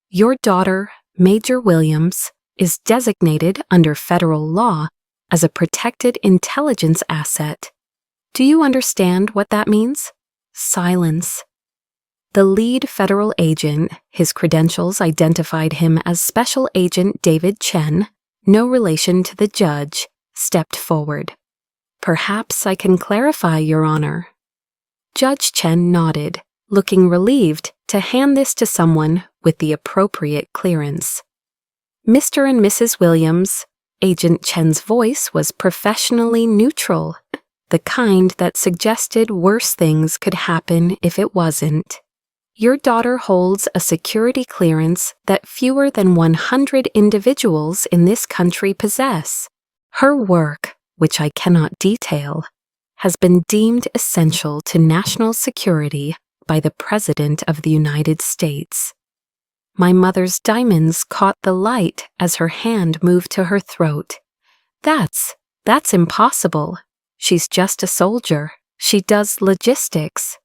"Your daughter, Major Williams, is designated under federal law as a protected intelligence asset. Do you understand what that means?" Silence. The lead federal agent, his credentials identified him as Special Agent David Chen, no relation to the judge, stepped forward. "Perhaps I can clarify, Your Honor." Judge Chen nodded, looking relieved to hand this to someone with the appropriate clearance. "Mr. and Mrs. Williams," Agent Chen's voice was professionally neutral, the kind that suggested worse things could happen if it wasn't. "Your daughter holds a security clearance that fewer than 100 individuals in this country possess. Her work, which I cannot detail, has been deemed essential to national security by the President of the United States." My mother's diamonds caught the light as her hand moved to her throat. That's impossible. She's just a soldier. She does logistics."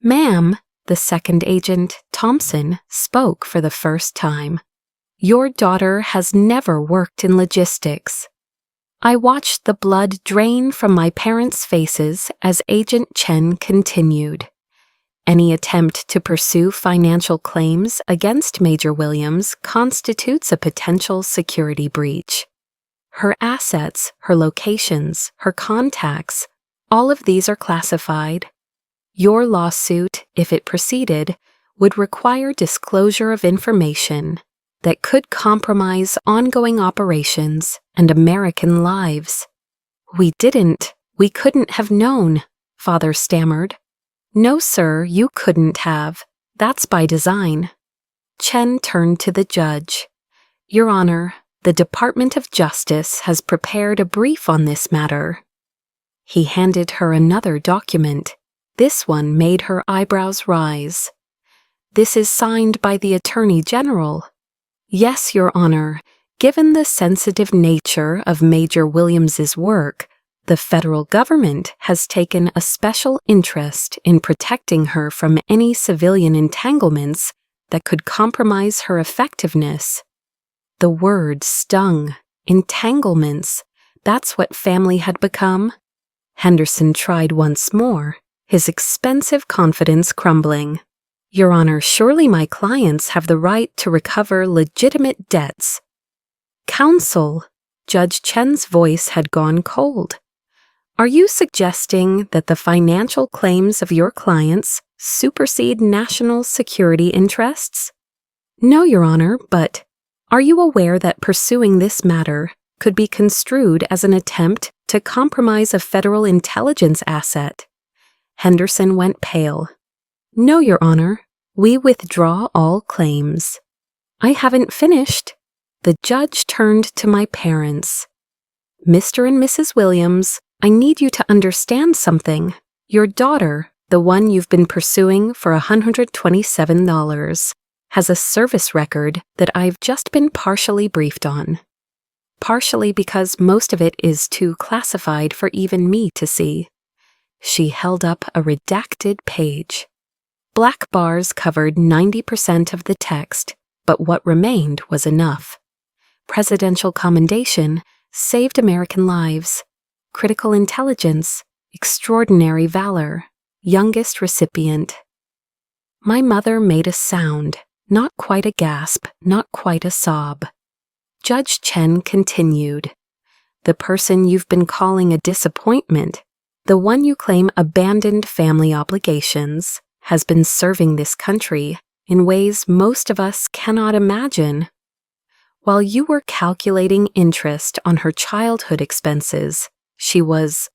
"Ma'am," the second agent, Thompson, spoke for the first time. "Your daughter has never worked in logistics." I watched the blood drain from my parents' faces as Agent Chen continued. "Any attempt to pursue financial claims against Major Williams constitutes a potential security breach. Her assets, her locations, her contacts, all of these are classified. Your lawsuit, if it proceeded, would require disclosure of information that could compromise ongoing operations and American lives." We couldn't have known," Father stammered. "No, sir, you couldn't have. That's by design." Chen turned to the judge. "Your Honor, the Department of Justice has prepared a brief on this matter." He handed her another document. This one made her eyebrows rise. "This is signed by the Attorney General." "Yes, Your Honor. Given the sensitive nature of Major Williams's work, the federal government has taken a special interest in protecting her from any civilian entanglements that could compromise her effectiveness." The word stung. Entanglements. That's what family had become. Henderson tried once more, his expensive confidence crumbling. "Your Honor, surely my clients have the right to recover legitimate debts." "Counsel," Judge Chen's voice had gone cold. "Are you suggesting that the financial claims of your clients supersede national security interests?" "No, Your Honor, but are you aware that pursuing this matter could be construed as an attempt to compromise a federal intelligence asset?" Henderson went pale. "No, Your Honor, we withdraw all claims." "I haven't finished." The judge turned to my parents. "Mr. and Mrs. Williams, I need you to understand something. Your daughter, the one you've been pursuing for $127, has a service record that I've just been partially briefed on. Partially because most of it is too classified for even me to see." She held up a redacted page. Black bars covered 90% of the text, but what remained was enough. Presidential commendation, saved American lives, critical intelligence, extraordinary valor, youngest recipient. My mother made a sound, not quite a gasp, not quite a sob. Judge Chen continued, "The person you've been calling a disappointment, the one you claim abandoned family obligations, has been serving this country in ways most of us cannot imagine. While you were calculating interest on her childhood expenses, she was—"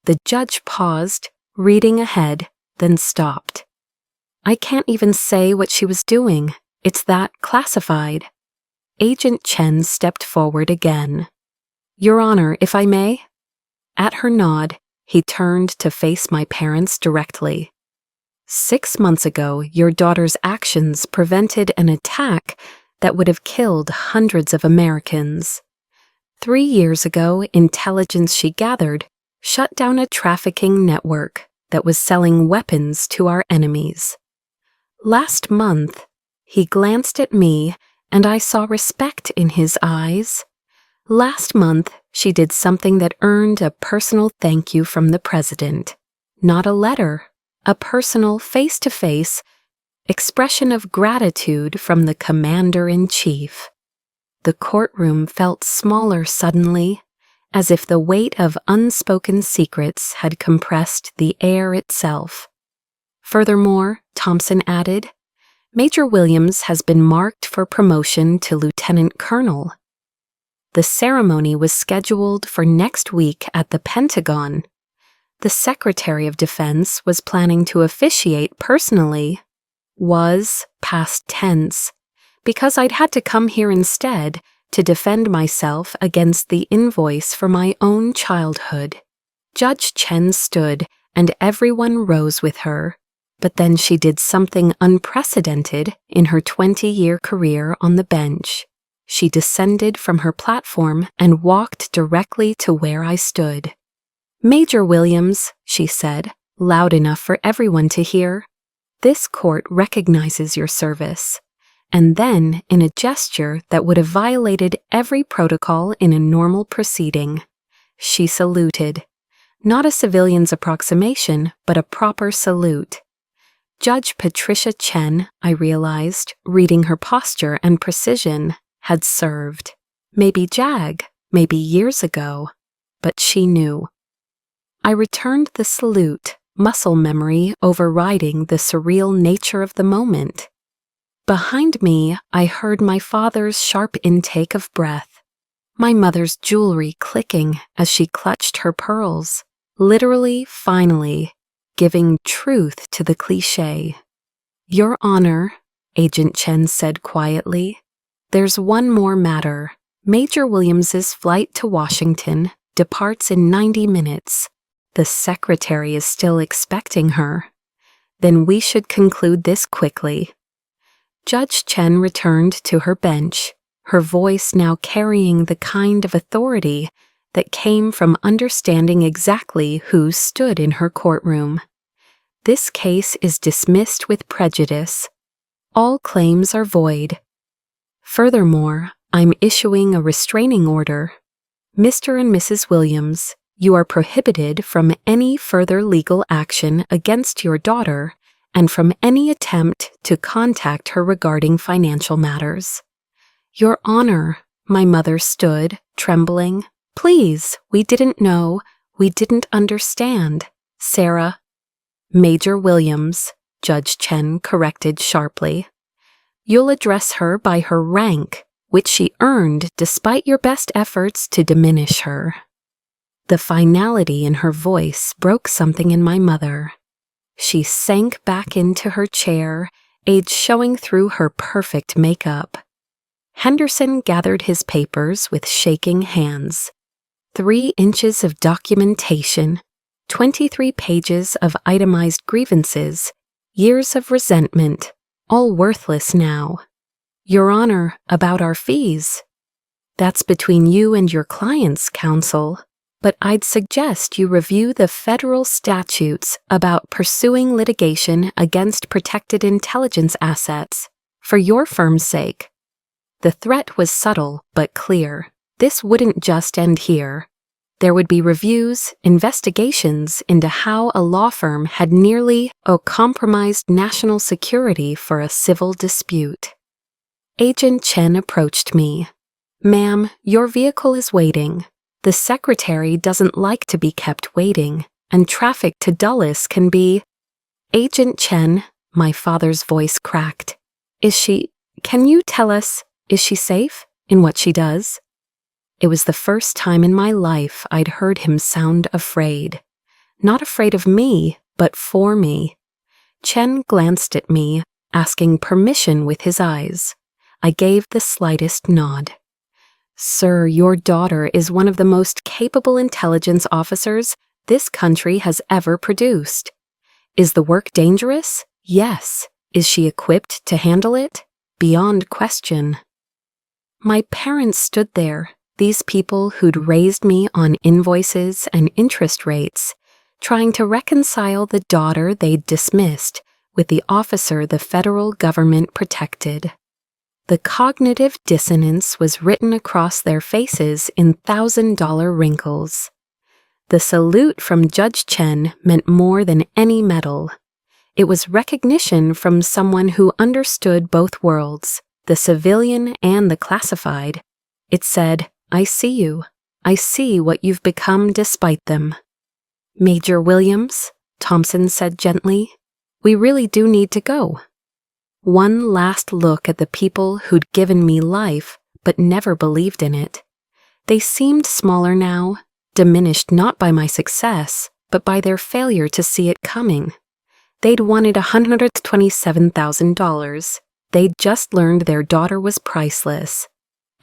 The judge paused, reading ahead, then stopped. "I can't even say what she was doing. It's that classified." Agent Chen stepped forward again. "Your Honor, if I may?" At her nod, he turned to face my parents directly. "6 months ago, your daughter's actions prevented an attack that would have killed hundreds of Americans. 3 years ago, intelligence she gathered shut down a trafficking network that was selling weapons to our enemies. Last month," he glanced at me, and I saw respect in his eyes. "Last month, she did something that earned a personal thank you from the president. Not a letter, a personal face-to-face expression of gratitude from the commander-in-chief." The courtroom felt smaller suddenly, as if the weight of unspoken secrets had compressed the air itself. "Furthermore," Thompson added, "Major Williams has been marked for promotion to lieutenant colonel." The ceremony was scheduled for next week at the Pentagon. The Secretary of Defense was planning to officiate personally. Was past tense, because I'd had to come here instead to defend myself against the invoice for my own childhood. Judge Chen stood, and everyone rose with her, but then she did something unprecedented in her 20-year career on the bench. She descended from her platform and walked directly to where I stood. "Major Williams," she said, loud enough for everyone to hear, "this court recognizes your service." And then, in a gesture that would have violated every protocol in a normal proceeding, she saluted. Not a civilian's approximation, but a proper salute. Judge Patricia Chen, I realized, reading her posture and precision, had served. Maybe JAG, maybe years ago, but she knew. I returned the salute, muscle memory overriding the surreal nature of the moment. Behind me, I heard my father's sharp intake of breath, my mother's jewelry clicking as she clutched her pearls, literally, finally, giving truth to the cliché. "Your Honor," Agent Chen said quietly, "there's one more matter. Major Williams's flight to Washington departs in 90 minutes. The Secretary is still expecting her. Then we should conclude this quickly." Judge Chen returned to her bench, her voice now carrying the kind of authority that came from understanding exactly who stood in her courtroom. "This case is dismissed with prejudice. All claims are void. Furthermore, I'm issuing a restraining order. Mr. and Mrs. Williams, you are prohibited from any further legal action against your daughter and from any attempt to contact her regarding financial matters." "Your Honor," my mother stood, trembling. "Please, we didn't know, we didn't understand. Sarah." "Major Williams," Judge Chen corrected sharply. "You'll address her by her rank, which she earned despite your best efforts to diminish her." The finality in her voice broke something in my mother. She sank back into her chair, age showing through her perfect makeup. Henderson gathered his papers with shaking hands. 3 inches of documentation, 23 pages of itemized grievances, years of resentment, all worthless now. "Your Honor, about our fees." "That's between you and your clients, counsel. But I'd suggest you review the federal statutes about pursuing litigation against protected intelligence assets, for your firm's sake." The threat was subtle but clear. this wouldn't just end here. There would be reviews, investigations into how a law firm had nearly compromised national security for a civil dispute. Agent Chen approached me. "Ma'am, your vehicle is waiting. The secretary doesn't like to be kept waiting, and traffic to Dulles can be—" "Agent Chen," my father's voice cracked. Can you tell us, is she safe in what she does?" It was the first time in my life I'd heard him sound afraid. Not afraid of me, but for me. Chen glanced at me, asking permission with his eyes. I gave the slightest nod. "Sir, your daughter is one of the most capable intelligence officers this country has ever produced. Is the work dangerous? Yes. Is she equipped to handle it? Beyond question." My parents stood there, these people who'd raised me on invoices and interest rates, trying to reconcile the daughter they'd dismissed with the officer the federal government protected. The cognitive dissonance was written across their faces in $1,000 wrinkles. The salute from Judge Chen meant more than any medal. It was recognition from someone who understood both worlds, the civilian and the classified. It said, "I see you. I see what you've become despite them." "Major Williams," Thompson said gently, "we really do need to go." One last look at the people who'd given me life but never believed in it. They seemed smaller now, diminished not by my success, but by their failure to see it coming. They'd wanted $127,000. They'd just learned their daughter was priceless.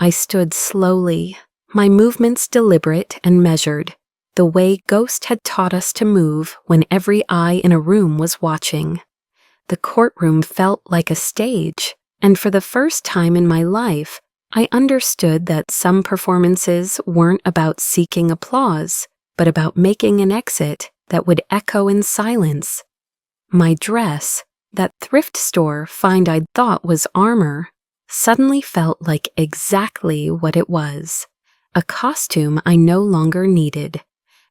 I stood slowly, my movements deliberate and measured, the way Ghost had taught us to move when every eye in a room was watching. The courtroom felt like a stage, and for the first time in my life, I understood that some performances weren't about seeking applause, but about making an exit that would echo in silence. My dress, that thrift store find I'd thought was armor, suddenly felt like exactly what it was, a costume I no longer needed.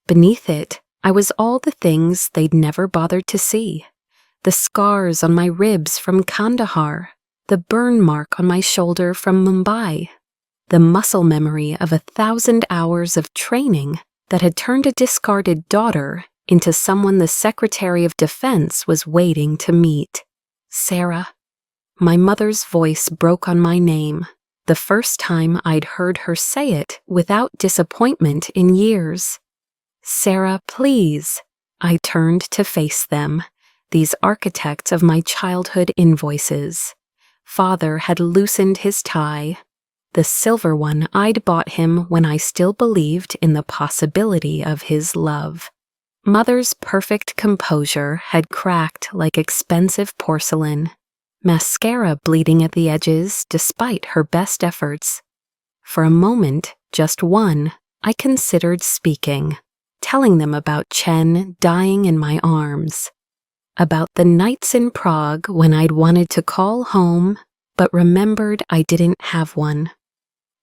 Beneath it, I was all the things they'd never bothered to see. The scars on my ribs from Kandahar, the burn mark on my shoulder from Mumbai, the muscle memory of 1,000 hours of training that had turned a discarded daughter into someone the Secretary of Defense was waiting to meet. "Sarah." My mother's voice broke on my name, the first time I'd heard her say it without disappointment in years. "Sarah, please." I turned to face them, these architects of my childhood invoices. Father had loosened his tie, the silver one I'd bought him when I still believed in the possibility of his love. Mother's perfect composure had cracked like expensive porcelain, mascara bleeding at the edges despite her best efforts. For a moment, just one, I considered speaking, telling them about Chen dying in my arms, about the nights in Prague when I'd wanted to call home but remembered I didn't have one,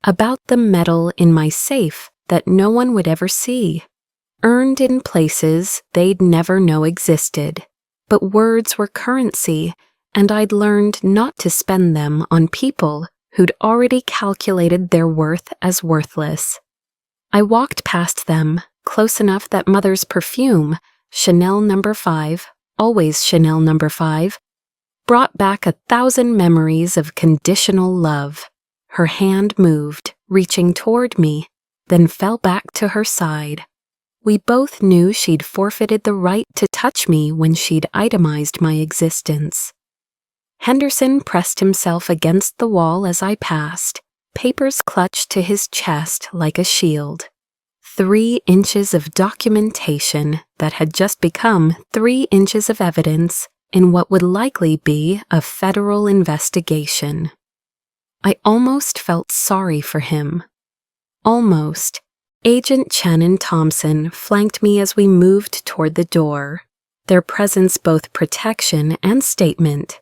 about the medal in my safe that no one would ever see, earned in places they'd never know existed, but words were currency, and I'd learned not to spend them on people who'd already calculated their worth as worthless. I walked past them, close enough that Mother's perfume, Chanel No. 5, always Chanel No. 5, brought back 1,000 memories of conditional love. Her hand moved, reaching toward me, then fell back to her side. We both knew she'd forfeited the right to touch me when she'd itemized my existence. Henderson pressed himself against the wall as I passed, papers clutched to his chest like a shield. 3 inches of documentation that had just become 3 inches of evidence in what would likely be a federal investigation. I almost felt sorry for him. Almost. Agent Chen and Thompson flanked me as we moved toward the door, their presence both protection and statement.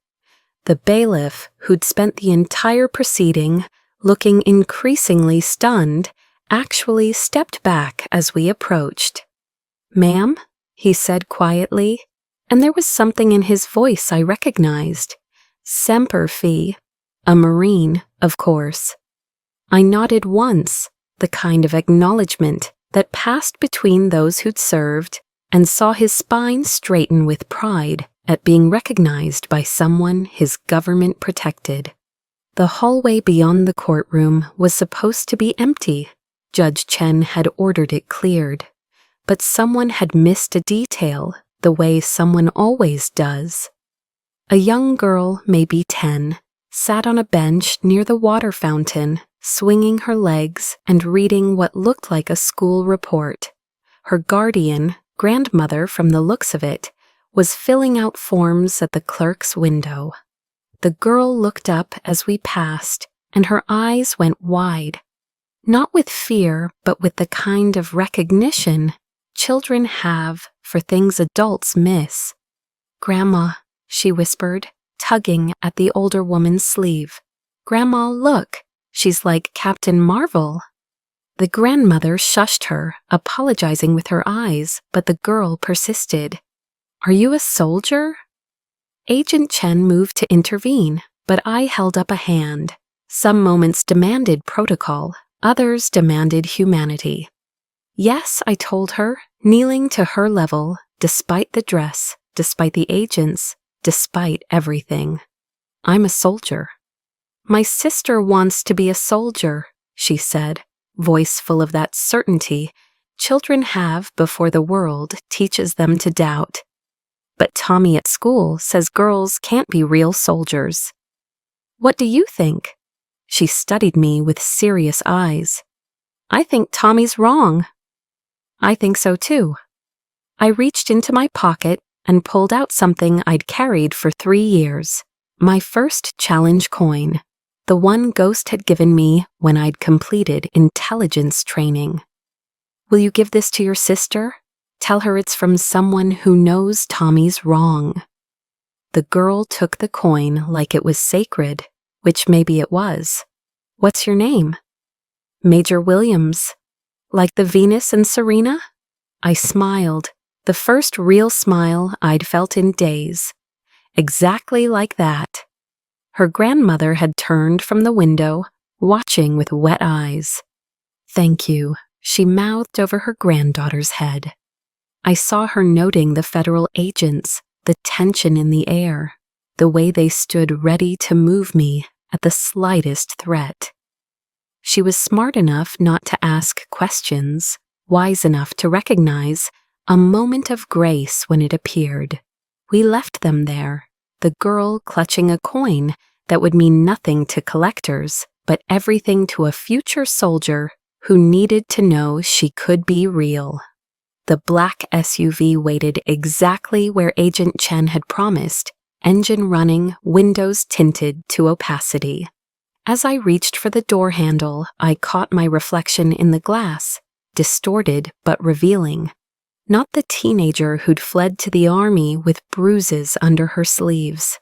The bailiff, who'd spent the entire proceeding looking increasingly stunned, actually stepped back as we approached. "Ma'am," he said quietly, and there was something in his voice I recognized. Semper Fi, a Marine, of course. I nodded once, the kind of acknowledgement that passed between those who'd served, and saw his spine straighten with pride at being recognized by someone his government protected. The hallway beyond the courtroom was supposed to be empty. Judge Chen had ordered it cleared, but someone had missed a detail, the way someone always does. A young girl, maybe 10, sat on a bench near the water fountain, swinging her legs and reading what looked like a school report. Her guardian, grandmother from the looks of it, was filling out forms at the clerk's window. The girl looked up as we passed, and her eyes went wide. Not with fear, but with the kind of recognition children have for things adults miss. "Grandma," she whispered, tugging at the older woman's sleeve. "Grandma, look, she's like Captain Marvel." The grandmother shushed her, apologizing with her eyes, but the girl persisted. "Are you a soldier?" Agent Chen moved to intervene, but I held up a hand. Some moments demanded protocol, others demanded humanity. "Yes," I told her, kneeling to her level, despite the dress, despite the agents, despite everything. "I'm a soldier." "My sister wants to be a soldier," she said, voice full of that certainty children have before the world teaches them to doubt. "But Tommy at school says girls can't be real soldiers." "What do you think?" She studied me with serious eyes. "I think Tommy's wrong." "I think so too." I reached into my pocket and pulled out something I'd carried for 3 years, my first challenge coin, the one Ghost had given me when I'd completed intelligence training. "Will you give this to your sister? Tell her it's from someone who knows Tommy's wrong." The girl took the coin like it was sacred, which maybe it was. "What's your name?" "Major Williams." "Like the Venus and Serena?" I smiled, the first real smile I'd felt in days. Exactly like that. Her grandmother had turned from the window, watching with wet eyes. "Thank you," she mouthed over her granddaughter's head. I saw her noting the federal agents, the tension in the air, the way they stood ready to move me at the slightest threat. She was smart enough not to ask questions, wise enough to recognize a moment of grace when it appeared. We left them there, the girl clutching a coin that would mean nothing to collectors, but everything to a future soldier who needed to know she could be real. The black SUV waited exactly where Agent Chen had promised, engine running, windows tinted to opacity. As I reached for the door handle, I caught my reflection in the glass, distorted but revealing. Not the teenager who'd fled to the army with bruises under her sleeves.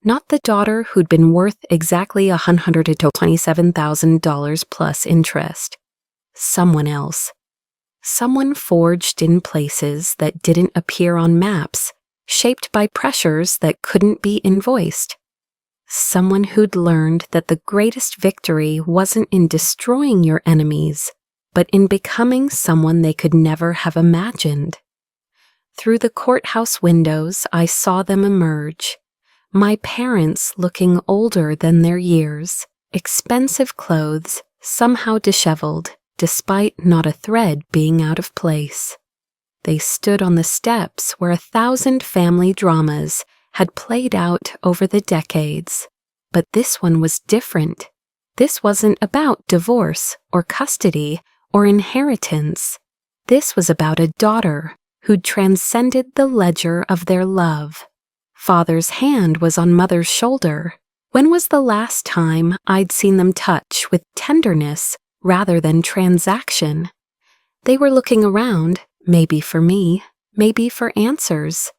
Not the daughter who'd been worth exactly $127,000 plus interest. Someone else. Someone forged in places that didn't appear on maps, shaped by pressures that couldn't be invoiced. Someone who'd learned that the greatest victory wasn't in destroying your enemies, but in becoming someone they could never have imagined. Through the courthouse windows, I saw them emerge. My parents looking older than their years, expensive clothes, somehow disheveled, despite not a thread being out of place. They stood on the steps where 1,000 family dramas had played out over the decades. But this one was different. This wasn't about divorce or custody or inheritance. This was about a daughter who'd transcended the ledger of their love. Father's hand was on mother's shoulder. When was the last time I'd seen them touch with tenderness rather than transaction? They were looking around, maybe for me, maybe for answers,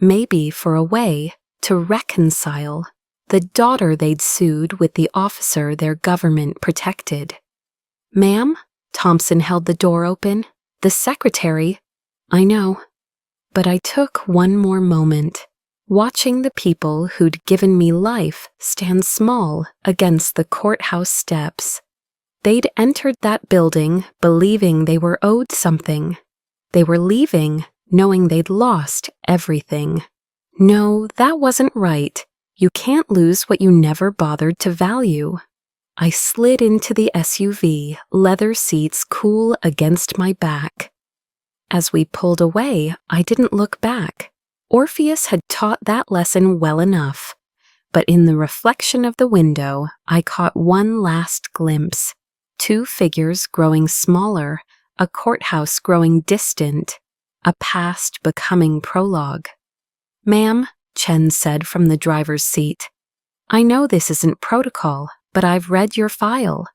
maybe for a way to reconcile the daughter they'd sued with the officer their government protected. "Ma'am?" Thompson held the door open. The secretary. I know. But I took one more moment, watching the people who'd given me life stand small against the courthouse steps. They'd entered that building believing they were owed something. They were leaving knowing they'd lost everything. No, that wasn't right. You can't lose what you never bothered to value. I slid into the SUV, leather seats cool against my back. As we pulled away, I didn't look back. Orpheus had taught that lesson well enough. But in the reflection of the window, I caught one last glimpse. 2 figures growing smaller, a courthouse growing distant, a past becoming prologue. "Ma'am," Chen said from the driver's seat, "I know this isn't protocol, but I've read your file.